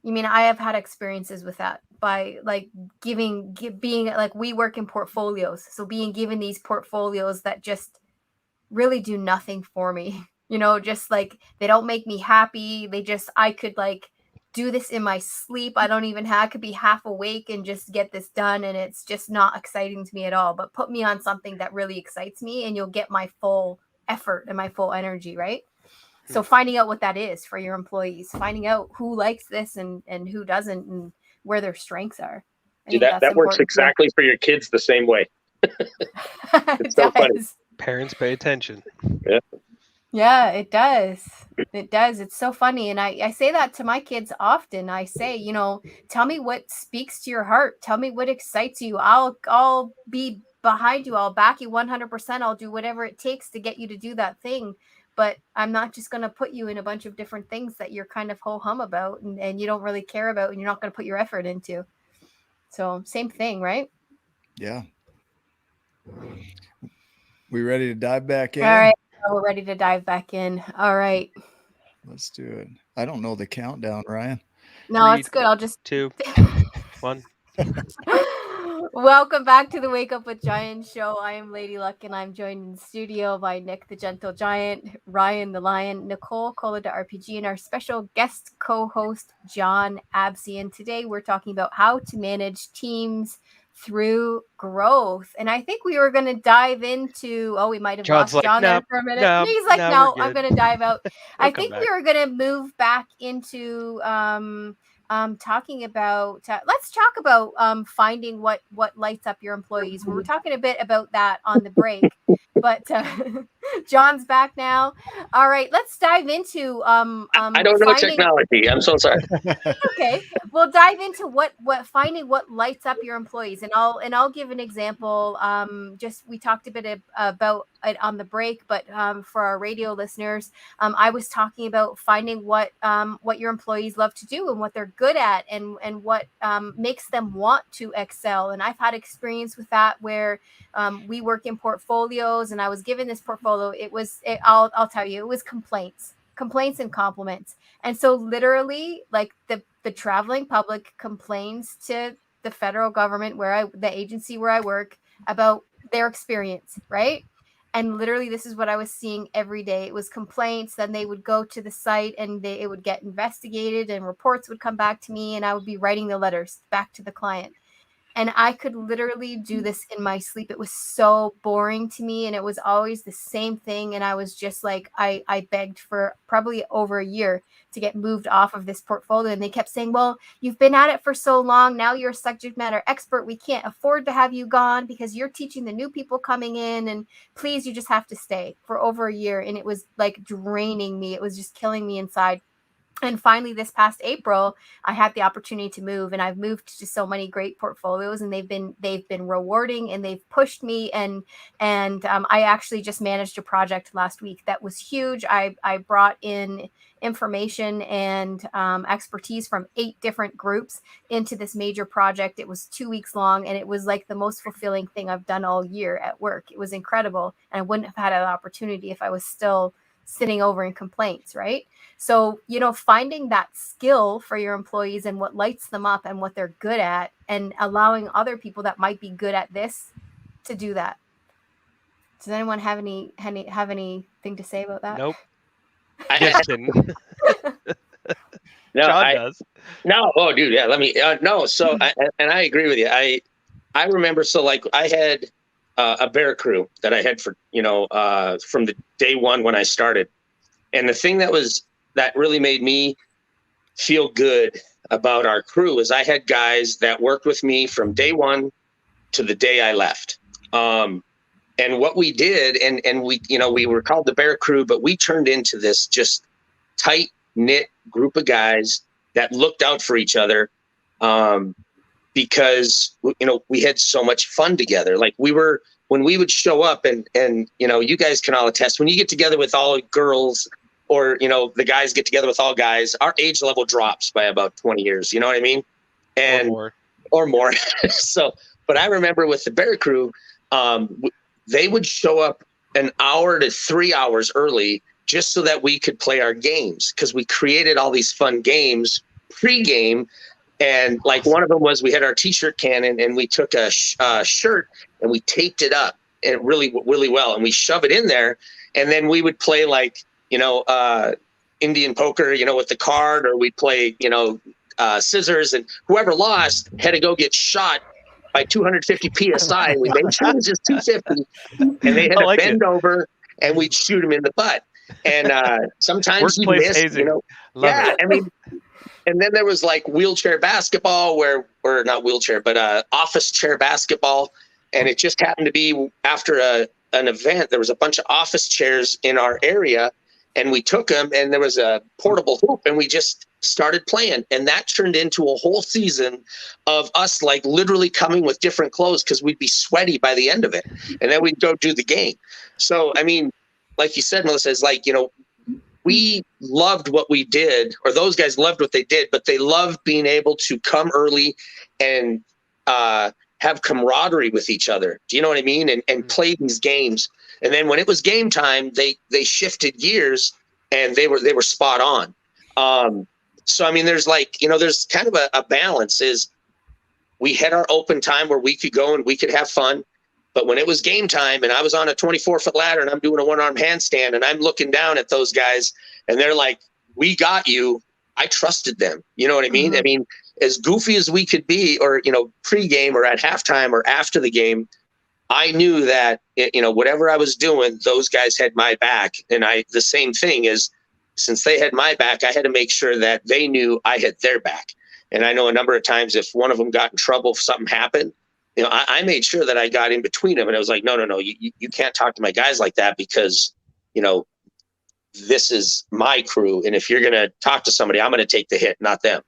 I have had experiences with that by like being like, we work in portfolios, so being given these portfolios that just really do nothing for me, just like they don't make me happy. I could like do this in my sleep. I could be half awake and just get this done, and it's just not exciting to me at all. But put me on something that really excites me and you'll get my full effort and my full energy, right? So finding out what that is for your employees, finding out who likes this and who doesn't, and where their strengths are. That works exactly for your kids the same way. It's so funny. Parents pay attention. Yeah, it does. It does. It's so funny. And I say that to my kids often. I say, tell me what speaks to your heart. Tell me what excites you. I'll be behind you. I'll back you 100%. I'll do whatever it takes to get you to do that thing. But I'm not just going to put you in a bunch of different things that you're kind of ho-hum about and you don't really care about and you're not going to put your effort into. So same thing, right? Yeah. We ready to dive back in? All right. We're ready to dive back in. All right. Let's do it. I don't know the countdown, Ryan. No, it's good. I'll just 2, 1. Welcome back to the Wake Up with Giants show. I am Lady Luck, and I'm joined in the studio by Nick the Gentle Giant, Ryan the Lion, Nicole Cola the RPG, and our special guest co-host Jon Absey. And today we're talking about how to manage teams through growth. And I think we were going to dive into, we might have John's lost Jon there for a minute. He's like, no, I'm going to dive out. I think we were going to move back into talking about let's talk about finding what lights up your employees. We were talking a bit about that on the break, but John's back now. All right, let's dive into I don't know technology. I'm so sorry. Okay, we'll dive into what finding what lights up your employees, and I'll give an example. Just we talked a bit about it on the break, but for our radio listeners, I was talking about finding what your employees love to do and what they're good at, and what makes them want to excel. And I've had experience with that where we work in portfolios, and I was given this portfolio. I'll tell you, it was complaints and compliments. And so literally, like the traveling public complains to the federal government the agency where I work about their experience, right? And literally, this is what I was seeing every day. It was complaints. Then they would go to the site and it would get investigated and reports would come back to me and I would be writing the letters back to the client. And I could literally do this in my sleep. It was so boring to me. And it was always the same thing. And I was just like, I begged for probably over a year to get moved off of this portfolio. And they kept saying, well, you've been at it for so long. Now you're a subject matter expert. We can't afford to have you gone because you're teaching the new people coming in. And please, you just have to stay for over a year. And it was like draining me. It was just killing me inside. And finally, this past April, I had the opportunity to move, and I've moved to so many great portfolios, and they've been rewarding, and they've pushed me. And I actually just managed a project last week that was huge. I brought in information and expertise from 8 different groups into this major project. It was 2 weeks long, and it was like the most fulfilling thing I've done all year at work. It was incredible, and I wouldn't have had an opportunity if I was still sitting over in complaints, right? So, finding that skill for your employees and what lights them up and what they're good at, and allowing other people that might be good at this to do that. Does anyone have anything to say about that? Nope. No, John does. No, oh, dude, yeah. Let me. No, so and I agree with you. I remember. So like I had a bear crew that I had for from the day one when I started, and the thing that really made me feel good about our crew is I had guys that worked with me from day one to the day I left. And what we did, and we were called the Bear Crew, but we turned into this just tight knit group of guys that looked out for each other, because we had so much fun together. Like when we would show up, and you guys can all attest, when you get together with all girls, or the guys get together with all guys, our age level drops by about 20 years. You know what I mean? And or more. So, but I remember with the Bear Crew, they would show up an hour to 3 hours early just so that we could play our games, because we created all these fun games pre-game. And like one of them was, we had our t-shirt cannon and we took a shirt and we taped it up and really well, and we shove it in there, and then we would play like, Indian poker, with the card, or we'd play, scissors, and whoever lost had to go get shot by 250 psi. We made sure it was just 250, and they had to bend over and we'd shoot them in the butt. And sometimes you Workplace miss, hazing. yeah, I mean, and then there was like wheelchair basketball, or not wheelchair, but office chair basketball. And it just happened to be after an event, there was a bunch of office chairs in our area, and we took them, and there was a portable hoop, and we just started playing. And that turned into a whole season of us like literally coming with different clothes, because we'd be sweaty by the end of it. And then we'd go do the game. So, I mean, like you said, Melissa, is like, we loved what we did, or those guys loved what they did, but they loved being able to come early and have camaraderie with each other. Do you know what I mean? And play these games. And then when it was game time, they shifted gears, and they were spot on. So, I mean, there's like, there's kind of a balance. Is we had our open time where we could go and we could have fun. But when it was game time and I was on a 24-foot ladder and I'm doing a one-arm handstand and I'm looking down at those guys and they're like, we got you, I trusted them. You know what I mean? Mm-hmm. I mean, as goofy as we could be, or, pre-game or at halftime or after the game, I knew that, whatever I was doing, those guys had my back. And the same thing is, since they had my back, I had to make sure that they knew I had their back. And I know a number of times if one of them got in trouble, if something happened, I made sure that I got in between them, and I was like, no, you can't talk to my guys like that, because, this is my crew. And if you're going to talk to somebody, I'm going to take the hit, not them.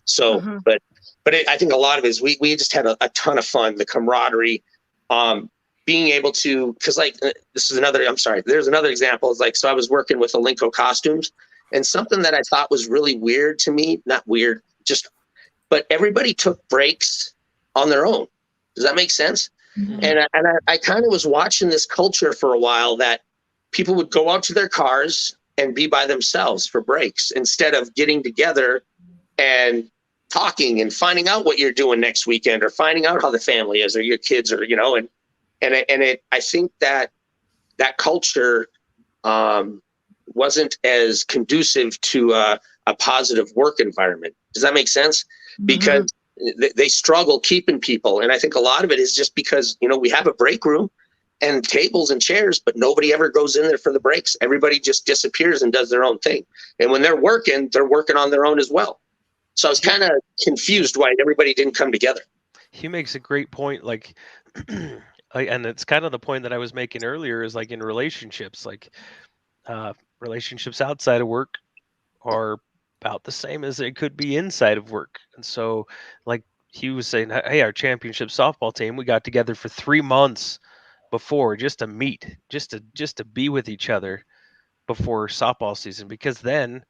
So, but I think a lot of it is we just had a ton of fun, the camaraderie, being able to, because like, there's another example. It's like, so I was working with Alinco Costumes, and something that I thought was really weird to me, not weird, but everybody took breaks on their own. Does that make sense? Mm-hmm. And I kind of was watching this culture for a while, that people would go out to their cars and be by themselves for breaks, instead of getting together and talking and finding out what you're doing next weekend, or finding out how the family is, or your kids are, I think that culture wasn't as conducive to a positive work environment. Does that make sense? Mm-hmm. Because they struggle keeping people. And I think a lot of it is just because, we have a break room and tables and chairs, but nobody ever goes in there for the breaks. Everybody just disappears and does their own thing. And when they're working on their own as well. So I was kind of confused why everybody didn't come together. He makes a great point. Like, and it's kind of the point that I was making earlier, is like in relationships, like relationships outside of work are about the same as it could be inside of work. And so, like he was saying, hey, our championship softball team, we got together for 3 months before, just to meet, just to be with each other before softball season, because then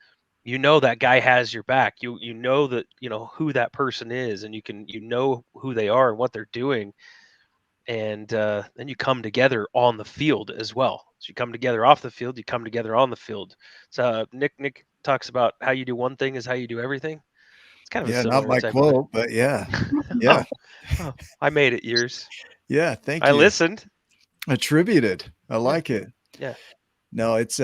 that guy has your back. You know that who that person is, and you know who they are and what they're doing. And then you come together on the field as well. So you come together off the field, you come together on the field. So Nick talks about how you do one thing is how you do everything. It's kind of not my quote, but yeah. Oh, I made it yours. Yeah, thank you. I listened. Attributed. I like it. Yeah. No, it's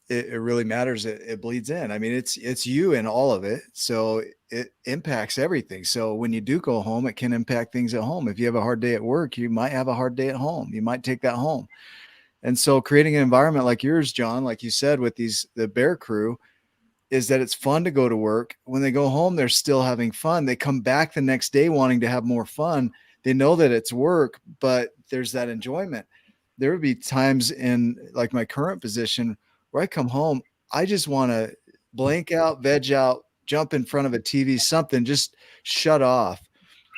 it really matters. It bleeds in. I mean, it's you in all of it. So it impacts everything. So when you do go home, it can impact things at home. If you have a hard day at work, you might have a hard day at home. You might take that home. And so creating an environment like yours, John, like you said, with the Bear crew, is that it's fun to go to work. When they go home, they're still having fun. They come back the next day wanting to have more fun. They know that it's work, but there's that enjoyment. There would be times in like my current position where I come home, I just want to blank out, veg out, jump in front of a TV, something, just shut off.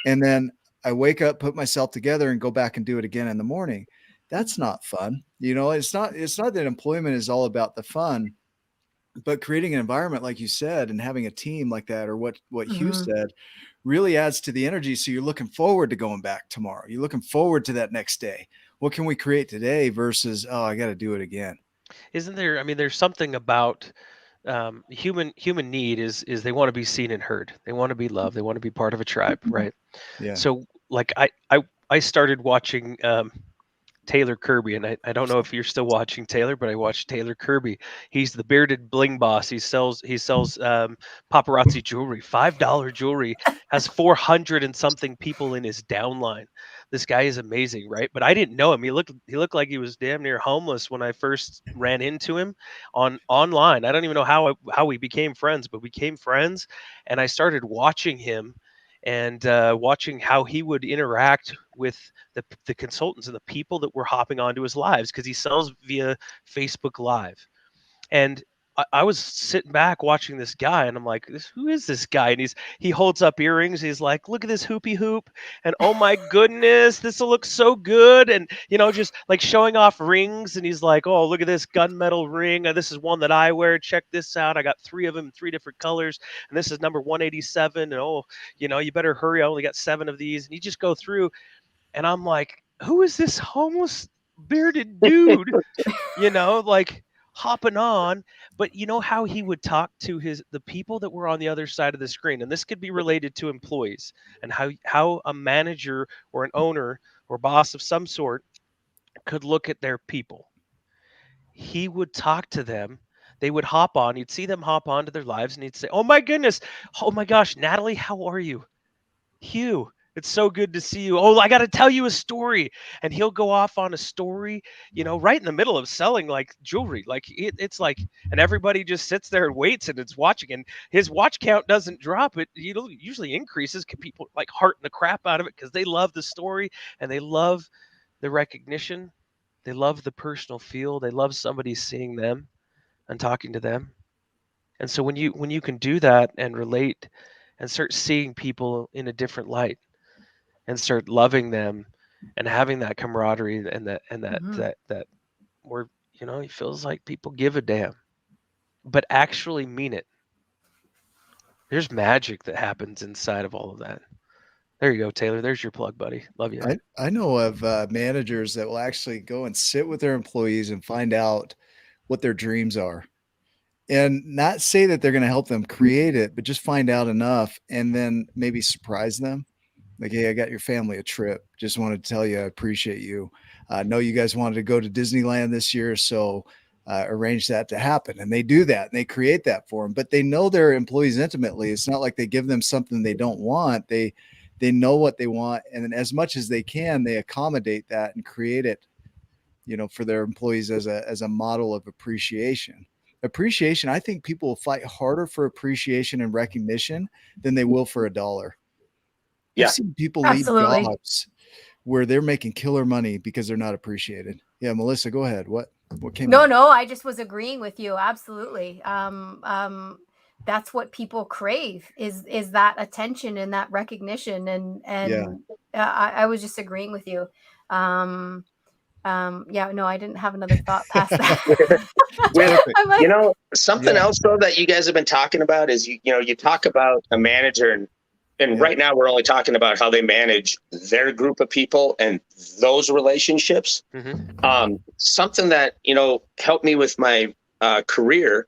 And then I wake up, put myself together, and go back and do it again in the morning. That's not fun. It's not that employment is all about the fun, but creating an environment, like you said, and having a team like that, or what Hugh said, really adds to the energy. So you're looking forward to going back tomorrow. You're looking forward to that next day. What can we create today versus, oh, I got to do it again. Isn't there? I mean, there's something about human need is they want to be seen and heard. They want to be loved. They want to be part of a tribe, right? Yeah. So like I started watching Taylor Kirby, and I don't know if you're still watching Taylor, but I watched Taylor Kirby. He's the bearded bling boss. He sells paparazzi jewelry, $5 jewelry, has 400 and something people in his downline. This guy is amazing, right? But I didn't know him. He looked like he was damn near homeless when I first ran into him online. I don't even know how we became friends, but we became friends, and I started watching him and watching how he would interact with the consultants and the people that were hopping onto his lives, because he sells via Facebook Live. And I was sitting back watching this guy, and I'm like, who is this guy? And he holds up earrings. He's like, look at this hoopy hoop, and oh my goodness, this will look so good. And just like showing off rings. And he's like, oh, look at this gunmetal ring. This is one that I wear. Check this out. I got 3 of them in 3 different colors, and this is number 187. And oh, you better hurry. I only got 7 of these. And you just go through, and I'm like, who is this homeless bearded dude? Like hopping on. But you know how he would talk to the people that were on the other side of the screen, and this could be related to employees, and how a manager or an owner or boss of some sort could look at their people. He would talk to them. They would hop on. You'd see them hop onto their lives, and he'd say, oh my goodness, oh my gosh, Natalie, how are you? Hugh, it's so good to see you. Oh, I got to tell you a story. And he'll go off on a story, right in the middle of selling like jewelry. Like it's like, and everybody just sits there and waits and it's watching. And his watch count doesn't drop. It usually increases. People like hearten the crap out of it because they love the story and they love the recognition. They love the personal feel. They love somebody seeing them and talking to them. And so when you can do that and relate and start seeing people in a different light, and start loving them and having that camaraderie and that where he feels like people give a damn, but actually mean it. There's magic that happens inside of all of that. There you go, Taylor. There's your plug, buddy. Love you. I know of managers that will actually go and sit with their employees and find out what their dreams are, and not say that they're going to help them create it, but just find out enough and then maybe surprise them. Like, hey, I got your family a trip. Just wanted to tell you I appreciate you. I know you guys wanted to go to Disneyland this year, so arrange that to happen. And they do that, and they create that for them. But they know their employees intimately. It's not like they give them something they don't want. They know what they want, and then as much as they can, they accommodate that and create it, for their employees as a model of appreciation. Appreciation, I think people will fight harder for appreciation and recognition than they will for a dollar. Yeah. I've seen people leave jobs where they're making killer money because they're not appreciated. Yeah, Melissa, go ahead. What came up? No, I just was agreeing with you. Absolutely. That's what people crave is that attention and that recognition. And I was just agreeing with you. No, I didn't have another thought past that. Something else though that you guys have been talking about is you talk about a manager and right now we're only talking about how they manage their group of people and those relationships. Mm-hmm. Something that helped me with my career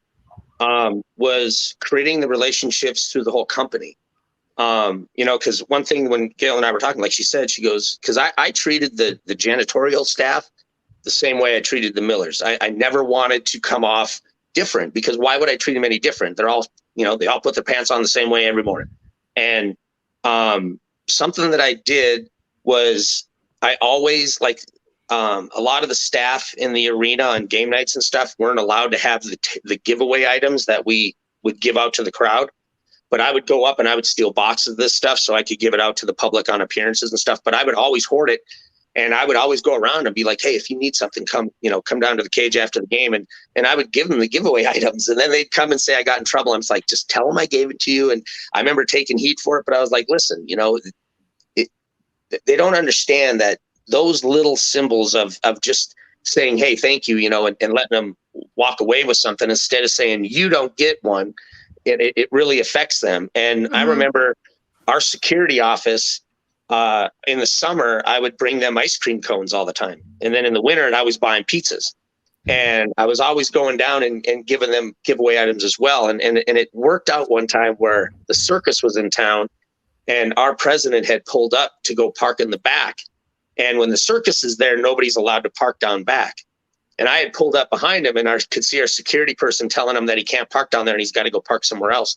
was creating the relationships through the whole company. Because one thing when Gail and I were talking, like she said, she goes, because I treated the janitorial staff the same way I treated the Millers. I never wanted to come off different, because why would I treat them any different? They're all, they all put their pants on the same way every morning. And something that I did was I always a lot of the staff in the arena on game nights and stuff weren't allowed to have the giveaway items that we would give out to the crowd. But I would go up and I would steal boxes of this stuff so I could give it out to the public on appearances and stuff. But I would always hoard it. And I would always go around and be like, hey, if you need something, come down to the cage after the game. And I would give them the giveaway items. And then they'd come and say I got in trouble. I was like, just tell them I gave it to you. And I remember taking heat for it. But I was like, listen, they don't understand that those little symbols of just saying, hey, thank you, and letting them walk away with something instead of saying you don't get one. It really affects them. And I remember our security office, in the summer, I would bring them ice cream cones all the time. And then in the winter, I was buying pizzas. And I was always going down and giving them giveaway items as well. And it worked out one time where the circus was in town and our president had pulled up to go park in the back. And when the circus is there, nobody's allowed to park down back. And I had pulled up behind him and I could see our security person telling him that he can't park down there and he's got to go park somewhere else.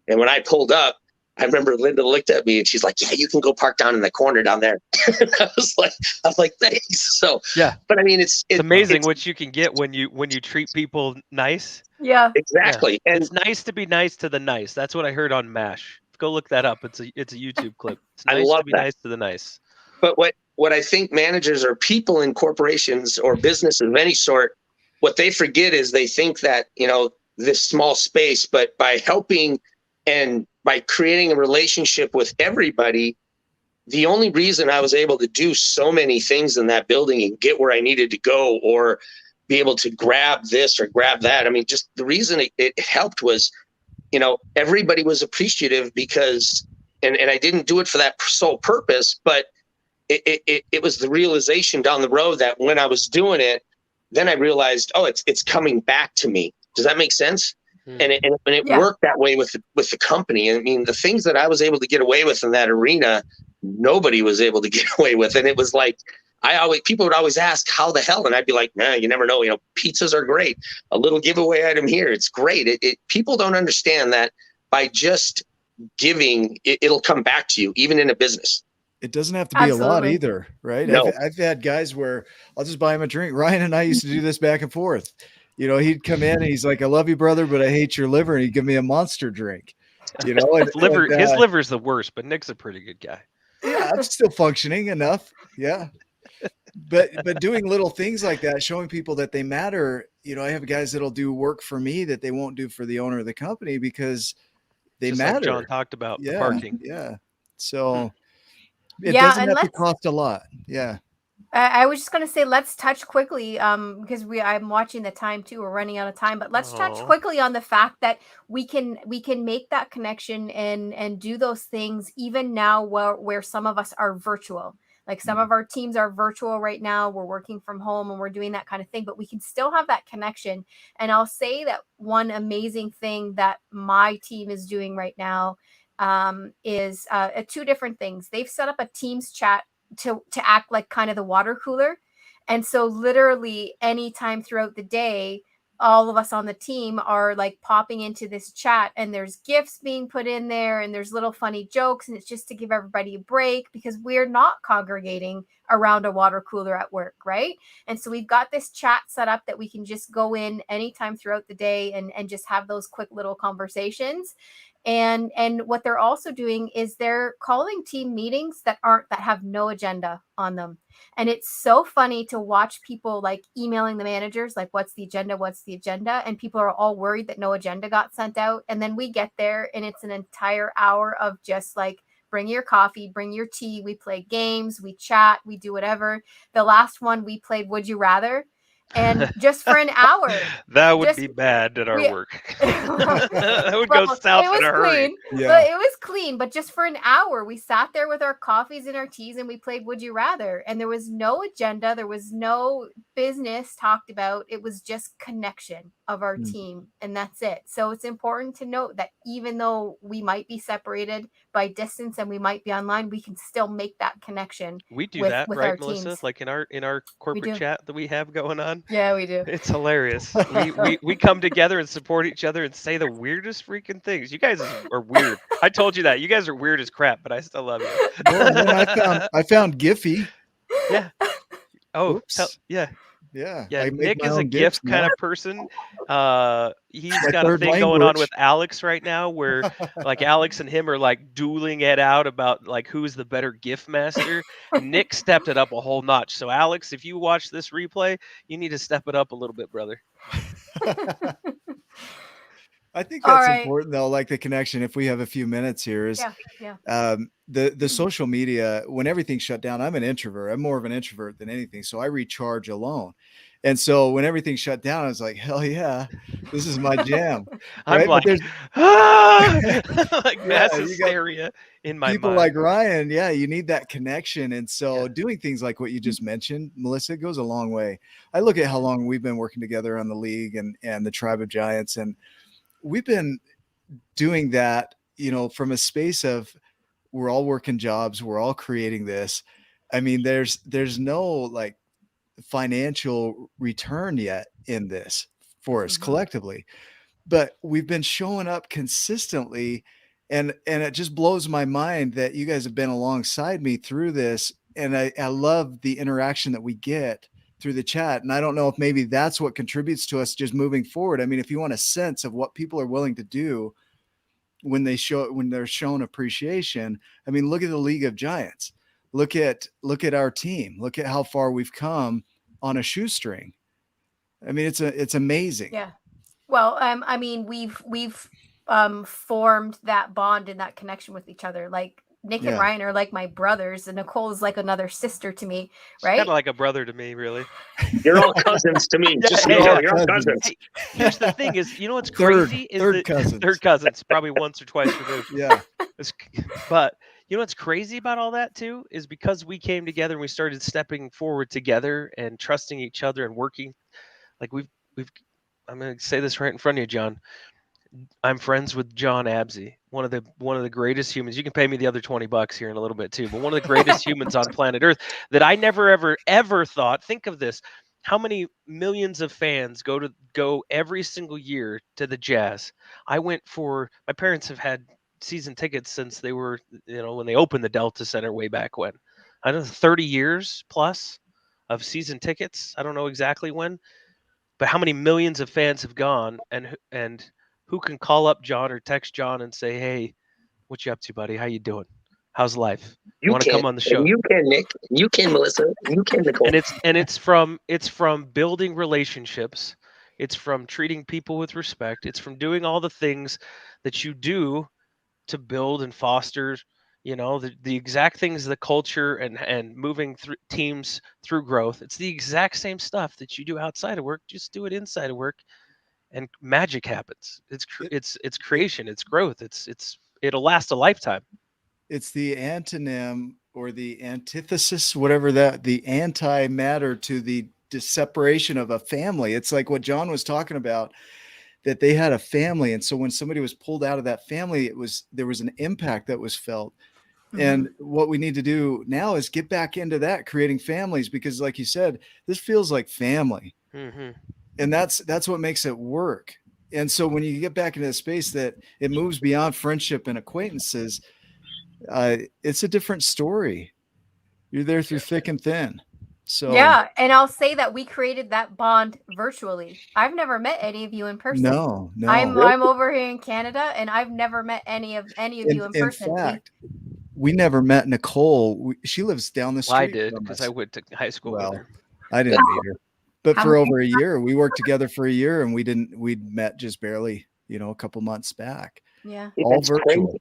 And when I pulled up, I remember Linda looked at me and she's like, yeah, you can go park down in the corner down there. I was like, thanks. So, Yeah. But I mean, it's amazing what you can get when you treat people nice. Yeah, exactly. Yeah. And it's nice to be nice to the nice. That's what I heard on MASH. Go look that up. It's a YouTube clip. It's nice I love to be that. nice to the nice. But what I think managers or people in corporations or businesses of any sort, what they forget is they think that, this small space, but by helping and by creating a relationship with everybody, the only reason I was able to do so many things in that building and get where I needed to go or be able to grab this or grab that. I mean, just the reason it helped was, everybody was appreciative because, and I didn't do it for that sole purpose, but it was the realization down the road that when I was doing it, then I realized, oh, it's coming back to me. Does that make sense? And it worked that way with the company. I mean, the things that I was able to get away with in that arena, nobody was able to get away with. And it was like, people would always ask how the hell, and I'd be like, nah, you never know. Pizzas are great. A little giveaway item here, it's great. People don't understand that by just giving, it'll come back to you, even in a business. It doesn't have to be a lot Absolutely. either, right? No. I've had guys where I'll just buy him a drink. Ryan and I used to do this back and forth. He'd come in and he's like, I love you, brother, but I hate your liver. And he'd give me a Monster drink, His liver's the worst, but Nick's a pretty good guy. Yeah, I'm still functioning enough. Yeah. But doing little things like that, showing people that they matter. I have guys that'll do work for me that they won't do for the owner of the company because they Just matter. like John talked about the parking. Yeah. So it doesn't have to cost a lot. Yeah. I was just going to say, let's touch quickly because I'm watching the time too. We're running out of time, but let's touch quickly on the fact that we can make that connection and do those things even now where some of us are virtual. Like some of our teams are virtual right now. We're working from home and we're doing that kind of thing, but we can still have that connection. And I'll say that one amazing thing that my team is doing right now is two different things. They've set up a Teams chat to act like kind of the water cooler. And so literally anytime throughout the day, all of us on the team are like popping into this chat and there's gifts being put in there and there's little funny jokes. And it's just to give everybody a break because we're not congregating around a water cooler at work. Right. And so we've got this chat set up that we can just go in anytime throughout the day and just have those quick little conversations. And what they're also doing is they're calling team meetings that have no agenda on them. And it's so funny to watch people like emailing the managers, like, what's the agenda? What's the agenda? And people are all worried that no agenda got sent out. And then we get there and it's an entire hour of just like, bring your coffee, bring your tea. We play games, we chat, we do whatever. The last one we played, Would You Rather? And just for an hour. That would be bad at our work. That would go south in a hurry. But it was clean. But just for an hour, we sat there with our coffees and our teas and we played Would You Rather. And there was no agenda. There was no business talked about. It was just connection of our team. And that's it. So it's important to note that even though we might be separated by distance and we might be online, we can still make that connection. We do that, right, Melissa? Teams. Like in our corporate chat that we have going on. Yeah, we do. It's hilarious. we come together and support each other and say the weirdest freaking things. You guys are weird. I told you that. You guys are weird as crap, but I still love you. Well, I found Giphy. Yeah. Oh, yeah. Yeah. Nick is a GIF kind of person. He's got a thing going on with Alex right now where like Alex and him are like dueling it out about like who's the better GIF master. Nick stepped it up a whole notch. So Alex, if you watch this replay, you need to step it up a little bit, brother. I think that's important though, like the connection, if we have a few minutes here, is the social media, when everything's shut down. I'm an introvert. I'm more of an introvert than anything. So I recharge alone. And so when everything shut down, I was like, hell yeah, this is my jam. I'm Right? like, But there's like Yeah, mass you got hysteria in my people mind. like Ryan. Yeah, you need that connection. And so Yeah. doing things like what you just mentioned, Melissa, it goes a long way. I look at how long we've been working together on the league and the Tribe of Giants, and we've been doing that, you know, from a space of we're all working jobs, we're all creating this. I mean, there's no like financial return yet in this for us collectively, but we've been showing up consistently, and it just blows my mind that you guys have been alongside me through this, and I love the interaction that we get through the chat. And I don't know if maybe that's what contributes to us just moving forward. I mean, if you want a sense of what people are willing to do when they're shown appreciation, I mean, look at the League of Giants. Look at our team. Look at how far we've come on a shoestring. I mean, it's amazing. Yeah. Well, I mean, we've formed that bond and that connection with each other. Like Nick and Yeah. Ryan are like my brothers, and Nicole is like another sister to me, Kind right? of like a brother to me, really. You're all cousins to me. Just so Yeah, you know, yeah. you're all cousins. Hey, here's the thing: is you know what's Third crazy is third that cousins. third cousins, probably once or twice removed. Yeah. But you know what's crazy about all that too is because we came together and we started stepping forward together and trusting each other and working. Like we've. I'm gonna say this right in front of you, John. I'm friends with Jon Absey, one of the greatest humans. You can pay me the other $20 here in a little bit too, but one of the greatest humans on planet Earth that I never ever thought. Think of this: how many millions of fans go every single year to the Jazz? My parents have had season tickets since they were, when they opened the Delta Center way back when. I don't know, 30 years plus of season tickets. I don't know exactly when, but how many millions of fans have gone, and who can call up John or text John and say, "Hey, what you up to, buddy? How you doing? How's life? You Want to can, come on the show?" and you can, Nick. You can, Melissa. You can, Nicole. And it's from building relationships. It's from treating people with respect. It's from doing all the things that you do to build and foster, the exact things, the culture and moving through teams through growth. It's the exact same stuff that you do outside of work. Just do it inside of work, and magic happens. It's creation, it's growth, it'll last a lifetime. It's the antonym or the antithesis, whatever the antimatter to the separation of a family. It's like what John was talking about, that they had a family. And so when somebody was pulled out of that family, there was an impact that was felt. And what we need to do now is get back into that, creating families, because like you said, this feels like family. And that's what makes it work. And so when you get back into a space that it moves beyond friendship and acquaintances, it's a different story. You're there through thick and thin. So yeah, and I'll say that we created that bond virtually. I've never met any of you in person. No. I'm over here in Canada, and I've never met any of you in person. In fact, we never met Nicole. She lives down the street. Well, I did, because I went to high school with her. I didn't meet her, but for over a year, we worked together for a year, and we'd met just barely, a couple months back. Yeah, all virtual. Crazy.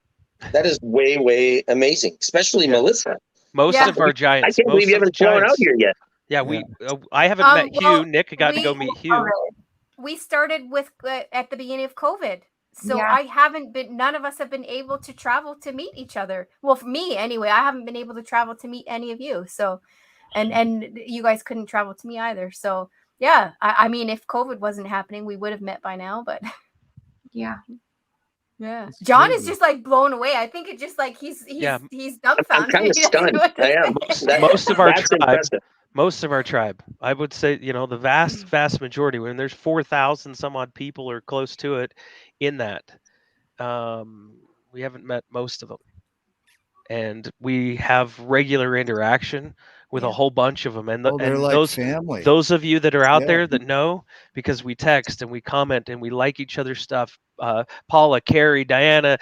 That is way, way amazing, especially Melissa. Most of our Giants. I can't believe you haven't flown out here yet. Yeah, I haven't met Hugh. Nick got to go meet Hugh. We started with at the beginning of COVID. So none of us have been able to travel to meet each other. Well, for me anyway, I haven't been able to travel to meet any of you. So, and you guys couldn't travel to me either. So yeah, I mean, if COVID wasn't happening, we would have met by now, but yeah. John is just like blown away. I think it's just like he's dumbfounded. I'm kind of stunned. I am. Most of our tribe, I would say, the vast majority, when there's 4,000 some odd people or close to it in that, we haven't met most of them. And we have regular interaction with a whole bunch of them. And, they're like those family. Those of you that are out there that know, because we text and we comment and we like each other's stuff, Paula, Carrie, Diana,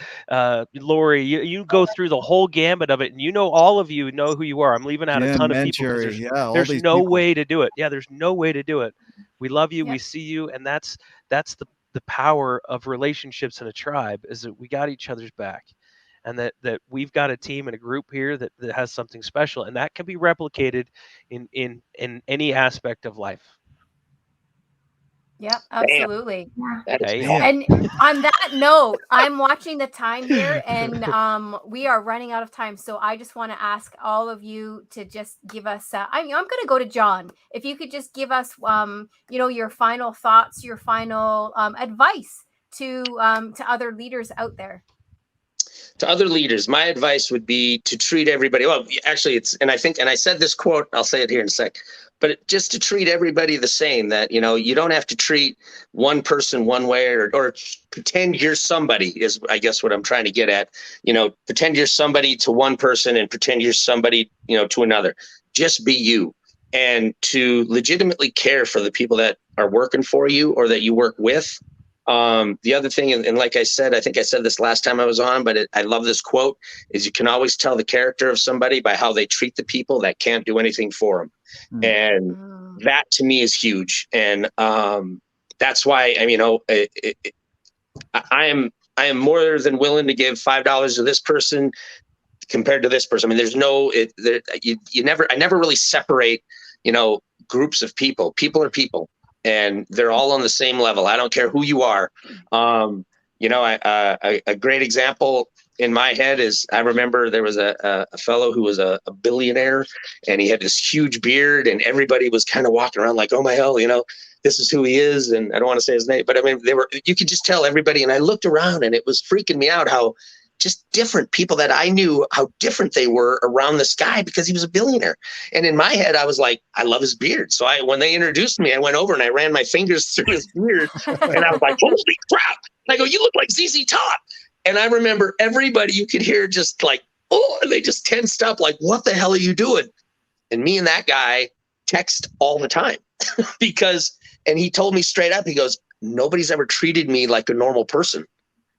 Lori, you go through the whole gambit of it, and all of you know who you are. I'm leaving out a ton of people. There's no way to do it. Yeah, there's no way to do it. We love you. We see you. And that's the power of relationships in a tribe, is that we got each other's back. And that we've got a team and a group here that has something special, and that can be replicated in any aspect of life. Yeah, absolutely. That is Hey. awesome. And on that note, I'm watching the time here, and we are running out of time. So I just want to ask all of you to just give us. I'm going to go to John. If you could just give us, your final thoughts, your final advice to other leaders out there. To other leaders, my advice would be to treat everybody. Well, actually, and I said this quote. I'll say it here in a sec. But just to treat everybody the same. That you don't have to treat one person one way or pretend you're somebody. Is I guess what I'm trying to get at. Pretend you're somebody to one person and pretend you're somebody to another. Just be you, and to legitimately care for the people that are working for you or that you work with. The other thing, and like I said, I think I said this last time I was on, but I love this quote, is you can always tell the character of somebody by how they treat the people that can't do anything for them. And that to me is huge. And that's why, I am more than willing to give $5 to this person compared to this person. I mean, there's I never really separate, groups of people. People are people. And they're all on the same level. I don't care who you are. A great example in my head is I remember there was a fellow who was a billionaire, and he had this huge beard, and everybody was kind of walking around like, oh my hell, this is who he is. And I don't want to say his name, but I mean, you could just tell everybody. And I looked around, and it was freaking me out how just different people that I knew, how different they were around this guy because he was a billionaire. And in my head, I was like, I love his beard. So when they introduced me, I went over and I ran my fingers through his beard, and I was like, holy crap. I go, you look like ZZ Top. And I remember everybody, you could hear just like, oh, and they just tensed up like, what the hell are you doing? And me and that guy text all the time and he told me straight up, he goes, nobody's ever treated me like a normal person.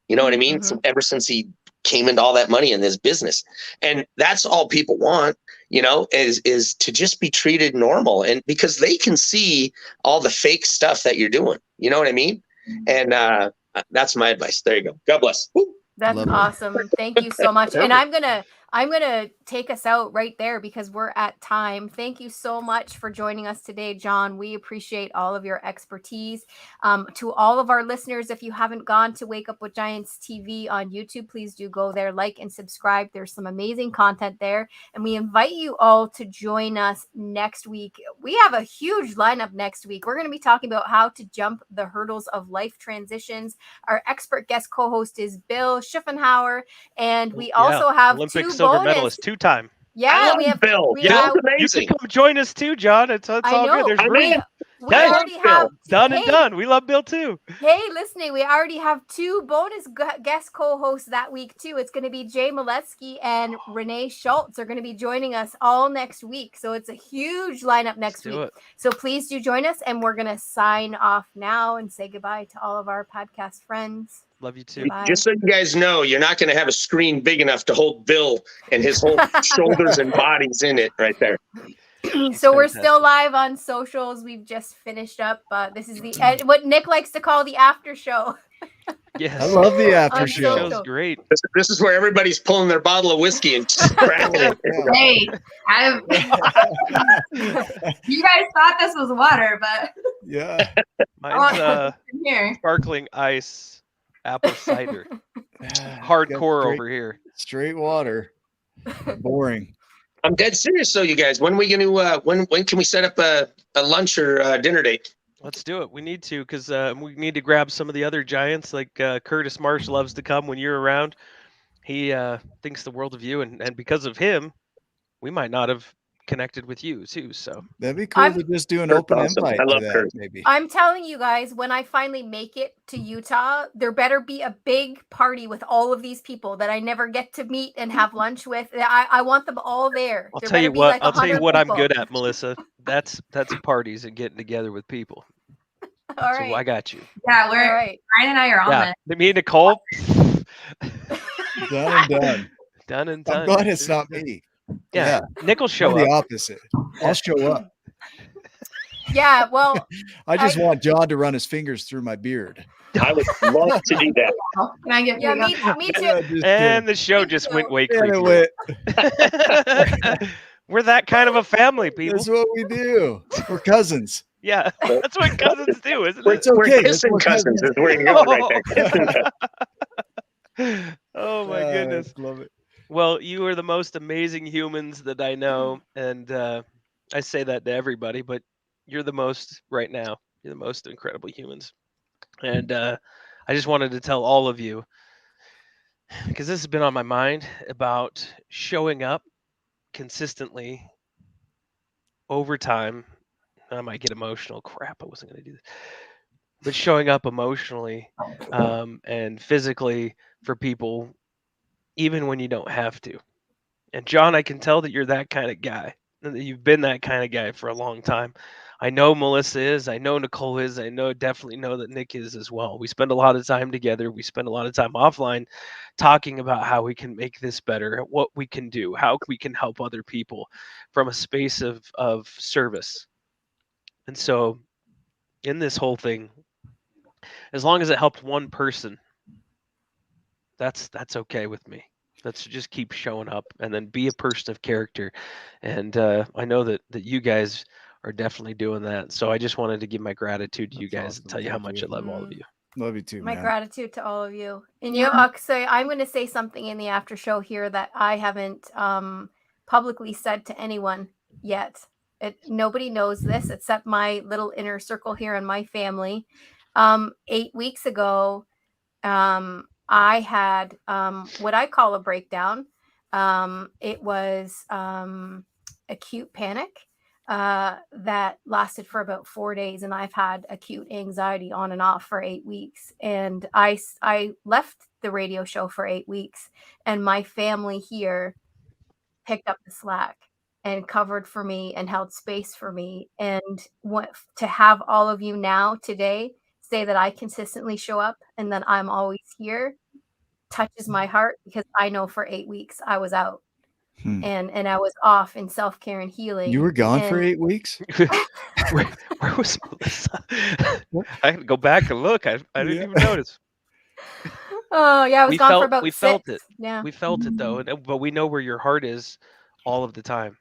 You know what I mean? So ever since he came into all that money in this business. And that's all people want, is to just be treated normal. And because they can see all the fake stuff that you're doing, you know what I mean? And that's my advice. There you go. God bless. Woo. That's awesome. Thank you so much. And I'm gonna take us out right there because we're at time. Thank you so much for joining us today, John. We appreciate all of your expertise. To all of our listeners, if you haven't gone to Wake Up with Giants TV on YouTube, please do go there, like and subscribe. There's some amazing content there. And we invite you all to join us next week. We have a huge lineup next week. We're going to be talking about how to jump the hurdles of life transitions. Our expert guest co-host is Bill Schiffenhauer, and we also have Olympic two silver bonus medalist 2-time. Yeah, we have Bill. You can come join us too, John. It's all good. There's room. We already have done. We love Bill too. Hey, listening, we already have two bonus guest co-hosts that week too. It's going to be Jay Moletsky and Renee Schultz are going to be joining us all next week. So it's a huge lineup next week. So please do join us, and we're going to sign off now and say goodbye to all of our podcast friends. Love you too. Bye. Just so you guys know, you're not going to have a screen big enough to hold Bill and his whole shoulders and bodies in it right there. So we're still live on socials. We've just finished up. This is what Nick likes to call the after show. Yes. I love the after show. Show's great. This is where everybody's pulling their bottle of whiskey and cracking it. Hey, you guys thought this was water, but yeah, mine's here. Sparkling ice, apple cider. Hardcore over here. Straight water. Boring. I'm dead serious, though, you guys. When are we going to? When can we set up a lunch or dinner date? Let's do it. We need to, because we need to grab some of the other Giants. Like Curtis Marsh loves to come when you're around. He thinks the world of you, and because of him, we might not have connected with you too. So that'd be cool to just do an open invite. I love to that, Curtis. maybe. I'm telling you guys, when I finally make it to Utah, there better be a big party with all of these people that I never get to meet and have lunch with. I want them all there. I'll tell you what. I'll tell you what I'm good at, Melissa. That's parties and getting together with people. All right. So I got you. Yeah, we're all right. Ryan and I are on that. Me and Nicole. Done and done. Done and done. I'm glad it's not me. Yeah. Nick will show I'm up. the opposite. I'll show up. Yeah, well, I just want John to run his fingers through my beard. I would love to do that. Can I get me too. And the show just went way And creepy. it went. We're that kind of a family, people. That's what we do. We're cousins. Yeah, that's what cousins do, isn't We're, it? It's okay. we're That's kissing what cousins. cousins Is where you're going right there. Kissing cousins. Oh my goodness. Love it. Well, you are the most amazing humans that I know, and I say that to everybody, but you're the most right now. You're the most incredible humans, and I just wanted to tell all of you, because this has been on my mind, about showing up consistently over time. I might get emotional. Crap, I wasn't going to do this. But showing up emotionally and physically for people, even when you don't have to. And John, I can tell that you're that kind of guy, and that you've been that kind of guy for a long time. I know Melissa is. I know Nicole is. I definitely know that Nick is as well. We spend a lot of time together. We spend a lot of time offline talking about how we can make this better, what we can do, how we can help other people from a space of service. And so in this whole thing, as long as it helped one person, that's okay with me. Let's just keep showing up and then be a person of character. And I know that you guys are definitely doing that. So I just wanted to give my gratitude to you That's guys awesome. and tell you how Thank much you. I love all of you. Love you too, My man. gratitude to all of you. And Yeah. I'm going to say something in the after show here that I haven't publicly said to anyone yet. Nobody knows this except my little inner circle here in my family. 8 weeks ago, I had what I call a breakdown. It was acute panic that lasted for about 4 days, and I've had acute anxiety on and off for 8 weeks. And I left the radio show for 8 weeks, and my family here picked up the slack and covered for me and held space for me. And to have all of you now today say that I consistently show up and that I'm always here touches my heart, because I know for 8 weeks I was out and I was off in self-care and healing. You were gone for And 8 weeks? where was Melissa? I had to go back and look. I didn't even notice. oh yeah, I was gone for about We 6. felt it. Yeah. We felt it though, but we know where your heart is all of the time.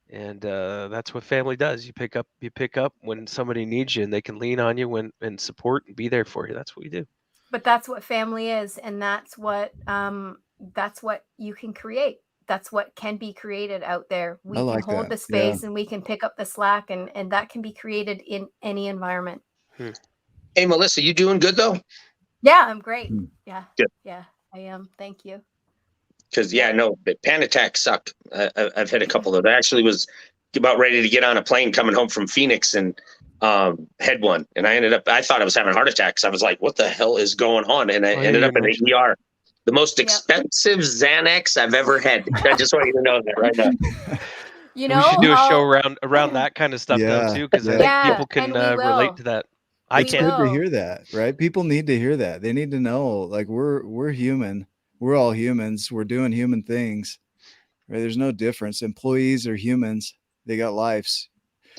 And that's what family does. You pick up when somebody needs you, and they can lean on you and support and be there for you. That's what we do. But that's what family is, and that's what you can create. That's what can be created out there. We like can hold that. the space and we can pick up the slack, and that can be created in any environment. Hey, Melissa, you doing good though? Yeah, I'm great. Yeah. Good. Yeah, I am. Thank you. Because panic attacks suck. I've had a couple of. I actually was about ready to get on a plane coming home from Phoenix and had one, and I thought I was having a heart attack. So I was like, "What the hell is going on?" And I ended up in the ER. The most expensive Xanax I've ever had. I just want you to know that right now. You know, we should do a show around that kind of stuff though too, because I think people can relate to that. It's good to hear that, right? People need to hear that. They need to know, like, we're human. We're all humans. We're doing human things, right? There's no difference. Employees are humans. They got lives.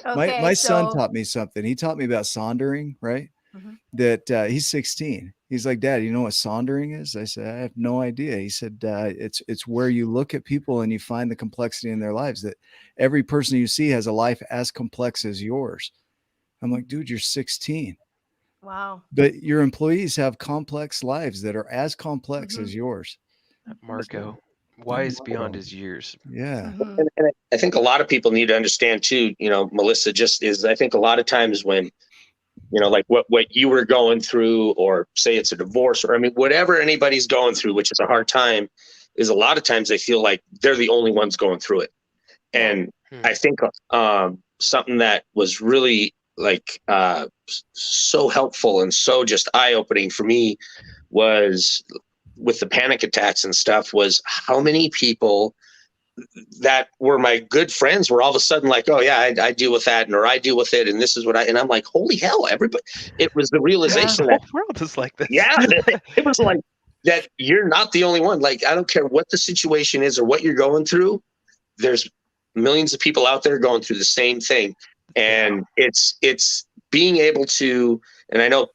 Okay, my son taught me something. He taught me about sondering, right? That he's 16. He's like, Dad, you know what sondering is? I said, I have no idea. He said, it's where you look at people and you find the complexity in their lives, that every person you see has a life as complex as yours. I'm like, dude, you're 16. Wow. But your employees have complex lives that are as complex as yours. Marco, wise beyond his years. Yeah. And I think a lot of people need to understand too, Melissa, I think a lot of times when, like what you were going through, or say it's a divorce, or whatever anybody's going through, which is a hard time, is a lot of times they feel like they're the only ones going through it. And I think something that was really so helpful and so just eye-opening for me was with the panic attacks and stuff, was how many people that were my good friends were all of a sudden like, oh yeah, I deal with that, or I deal with it, and this is what and I'm like, holy hell, everybody. It was the realization the whole world is like this. Yeah, it was like that you're not the only one. Like, I don't care what the situation is or what you're going through, there's millions of people out there going through the same thing. And it's being able to, and I know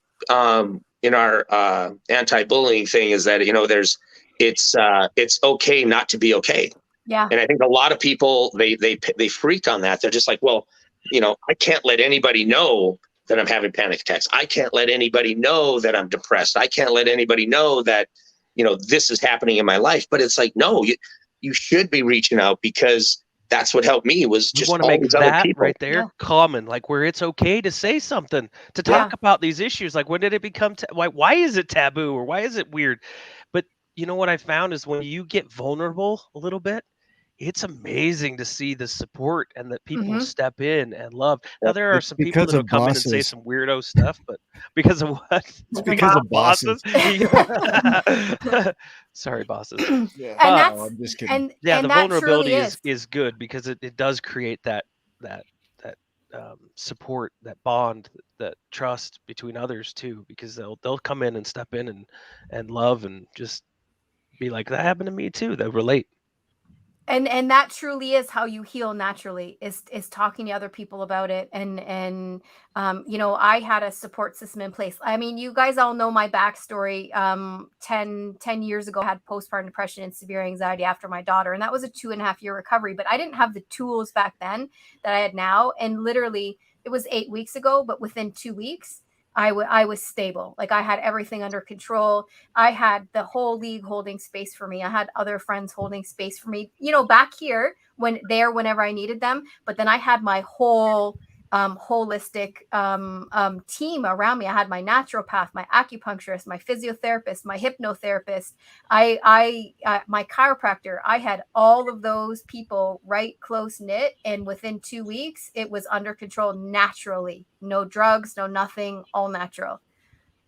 in our anti-bullying thing is that, it's okay not to be okay. Yeah. And I think a lot of people, they freak on that. They're just like, well, I can't let anybody know that I'm having panic attacks. I can't let anybody know that I'm depressed. I can't let anybody know that, this is happening in my life. But it's like, no, you should be reaching out, because that's what helped me, was just want to all make these other that people. right there common, like where it's okay to say something, to talk about these issues. Like, when did it become why is it taboo, or why is it weird? But what I found is, when you get vulnerable a little bit, it's amazing to see the support and that people step in and love. Now, there are some people that will come in and say some weirdo stuff, but because of what? It's because of bosses. Sorry, bosses. Yeah. And that's, I'm just kidding. The that vulnerability truly is good, because it does create that support, that bond, that trust between others too, because they'll come in and step in and love, and just be like, that happened to me too. They'll relate. And that truly is how you heal naturally, is talking to other people about it. And I had a support system in place. I mean, you guys all know my backstory. 10 years ago, I had postpartum depression and severe anxiety after my daughter, and that was a 2.5-year recovery. But I didn't have the tools back then that I had now. And literally, it was 8 weeks ago, but within 2 weeks, I was stable. Like, I had everything under control. I had the whole league holding space for me. I had other friends holding space for me, back here whenever I needed them. But then I had my whole holistic team around me. I had my naturopath, my acupuncturist, my physiotherapist, my hypnotherapist, my chiropractor. I had all of those people right close knit, and within 2 weeks, it was under control naturally. No drugs, no nothing, all natural.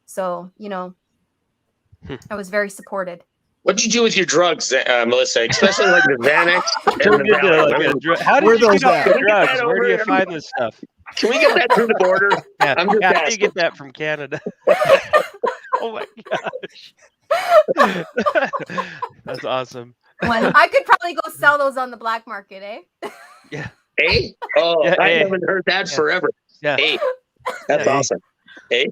So, I was very supported. What did you do with your drugs, Melissa? Especially like the Xanax and the Valium. How did you get drugs? Where do you find this stuff? Can we get that through the border? Yeah, I'm just how do asking. you get that from Canada? Oh my gosh. That's awesome. I could probably go sell those on the black market, eh? Yeah. Hey? Oh, Yeah, I hey. haven't heard that forever. Yeah. Hey, that's awesome. Hey?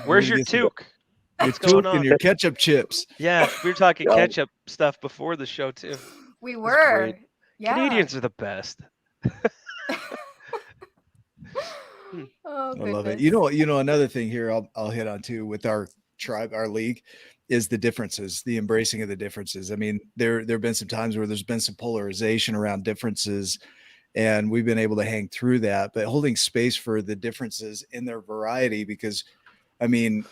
Where's your toque? What's going on? And your ketchup chips. Yeah, we were talking ketchup stuff before the show too. We were. Yeah. Canadians are the best. Oh, I love it. Another thing here I'll hit on too with our tribe, our league, is the differences, the embracing of the differences. I mean, there have been some times where there's been some polarization around differences, and we've been able to hang through that, but holding space for the differences in their variety, because I mean,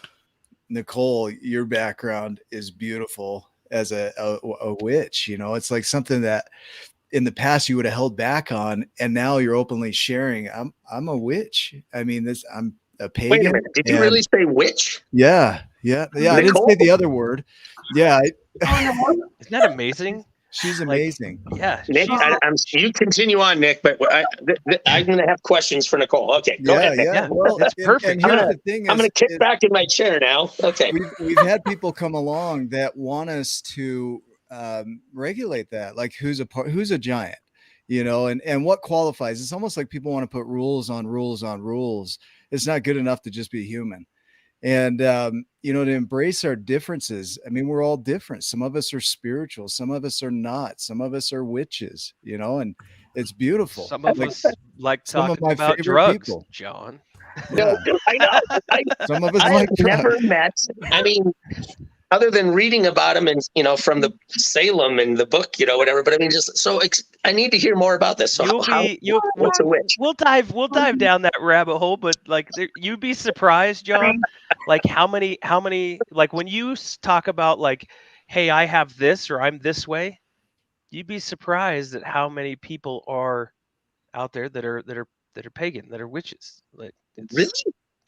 Nicole, your background is beautiful as a witch. It's like something that in the past you would have held back on, and now you're openly sharing. I'm a witch. I mean, I'm a pagan. Wait a minute. Did you really say witch? Yeah. Nicole? I didn't say the other word. Yeah. Isn't that amazing? She's amazing. Yeah. Nick, you continue on, Nick, but I'm going to have questions for Nicole. Okay, go ahead. Nick. Yeah. Well, that's perfect. And here's the thing: I'm going to kick back in my chair now. Okay. We've had people come along that want us to regulate that, like who's a giant, and what qualifies. It's almost like people want to put rules on rules on rules. It's not good enough to just be human. And, to embrace our differences. I mean, we're all different. Some of us are spiritual. Some of us are not. Some of us are witches, and it's beautiful. Some of us like talking about drugs, people. John. Yeah. No, I know. Some of us I've never met, other than reading about him and, from the Salem and the book, whatever. But I mean, I need to hear more about this. So what's a witch? We'll dive down that rabbit hole, but like you'd be surprised, John, like how many, like when you talk about like, hey, I have this, or I'm this way, you'd be surprised at how many people are out there that are pagan, that are witches. Like, really?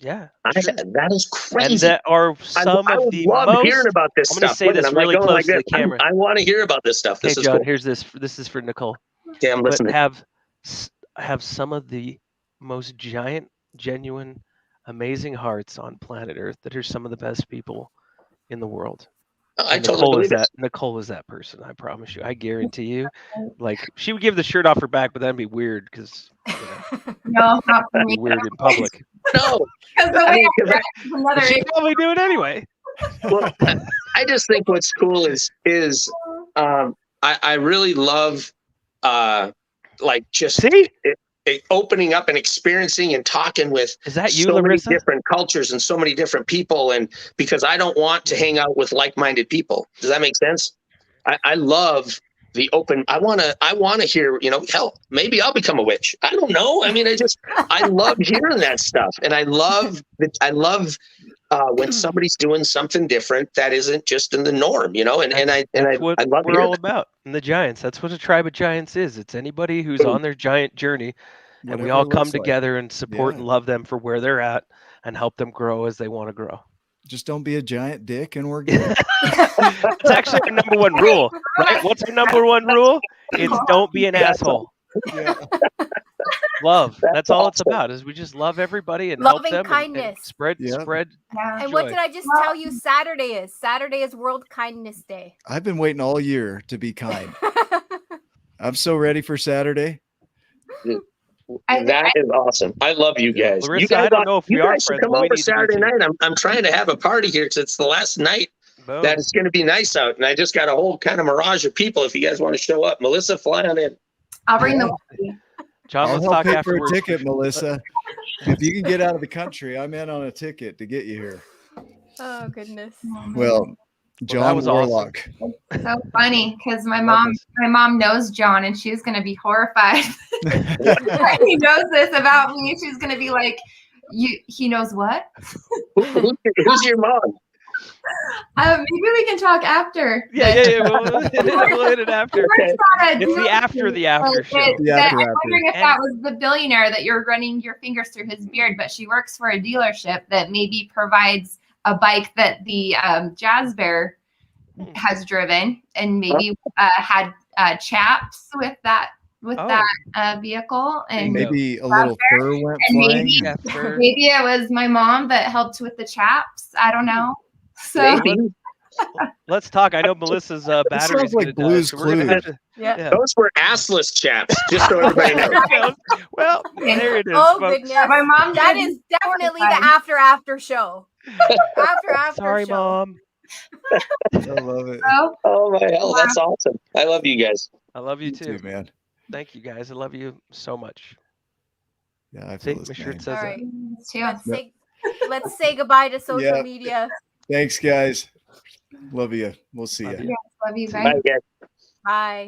Yeah, that is crazy. And that are some of the most. Hearing about this I'm going to stuff. say this really close to the camera. I want to hear about this stuff. This hey, is John, cool. here's this. This is for Nicole. Okay, I'm listening. Have some of the most giant, genuine, amazing hearts on planet Earth that are some of the best people in the world. I totally believe that. Nicole is that person. I promise you. I guarantee you. Like, she would give the shirt off her back, but that'd be weird because no, not that'd be weird in public. No, she'd probably do it anyway. Well, I just think what's cool is I really love like just see. opening up and experiencing and talking with Is that you, so many Larissa? different cultures and so many different people, and because I don't want to hang out with like-minded people. Does that make sense? I love the open. I want to hear, hell, maybe I'll become a witch. I don't know. I mean, I love hearing that stuff, and I love when somebody's doing something different that isn't just in the norm, That's what I love we're hearing all about in the Giants. That's what a tribe of giants is. It's anybody who's on their giant journey, and we Whatever all it come looks like. together and support Yeah. and love them for where they're at and help them grow as they want to grow. Just don't be a giant dick and we're good. It's actually our number one rule, right? What's our number one rule? It's don't be an asshole. Yeah. Love. That's all it's awesome. about. Is we just love everybody and Loving help them and kindness. spread. Yeah. Yeah. And what joy. did I just tell you Saturday is? Saturday is World Kindness Day. I've been waiting all year to be kind. I'm so ready for Saturday. That is awesome. I love you guys. Larissa, you guys I don't know if we are guys should friends, come but we over need to be Saturday too. night. I'm trying to have a party here because it's the last night Boom. that it's going to be nice out, and I just got a whole kind of mirage of people. If you guys want to show up, Melissa, fly on in. I'll bring the whiskey. John, I'll let's help talk pay for a afterwards. ticket, Melissa. If you can get out of the country, I'm in on a ticket to get you here. Oh goodness. Well, John was awesome. Warlock. So funny because my Love mom knows John, and she's gonna be horrified. He knows this about me. She's gonna be like, he knows what? Who's your mom? Maybe we can talk after. Yeah. We'll hit it after. It's It's the after show. The I'm after. wondering if that was the billionaire that you're running your fingers through his beard, but she works for a dealership that maybe provides a bike that the Jazz Bear has driven, and maybe had chaps with that vehicle, and Maybe a little fur went and flying. maybe it was my mom that helped with the chaps. I don't know. So Maybe. Let's talk. I know Melissa's battery sounds like Blue's so we're gonna have to. Yeah. Those were assless chaps, just so everybody knows. Well, there it is. Oh folks. goodness. my mom That did is definitely the horrified. after show. After Sorry, show. Mom. I love it. So, Oh my hell, that's awesome. I love you guys. I love you You too. too, man. Thank you guys. I love you so much. Yeah, I See, feel the my shirt same. says All that. right. too. Let's say goodbye to social Yeah. media. Thanks, guys. Love you. We'll see Love you. you. Love you guys. Bye, guys. Bye.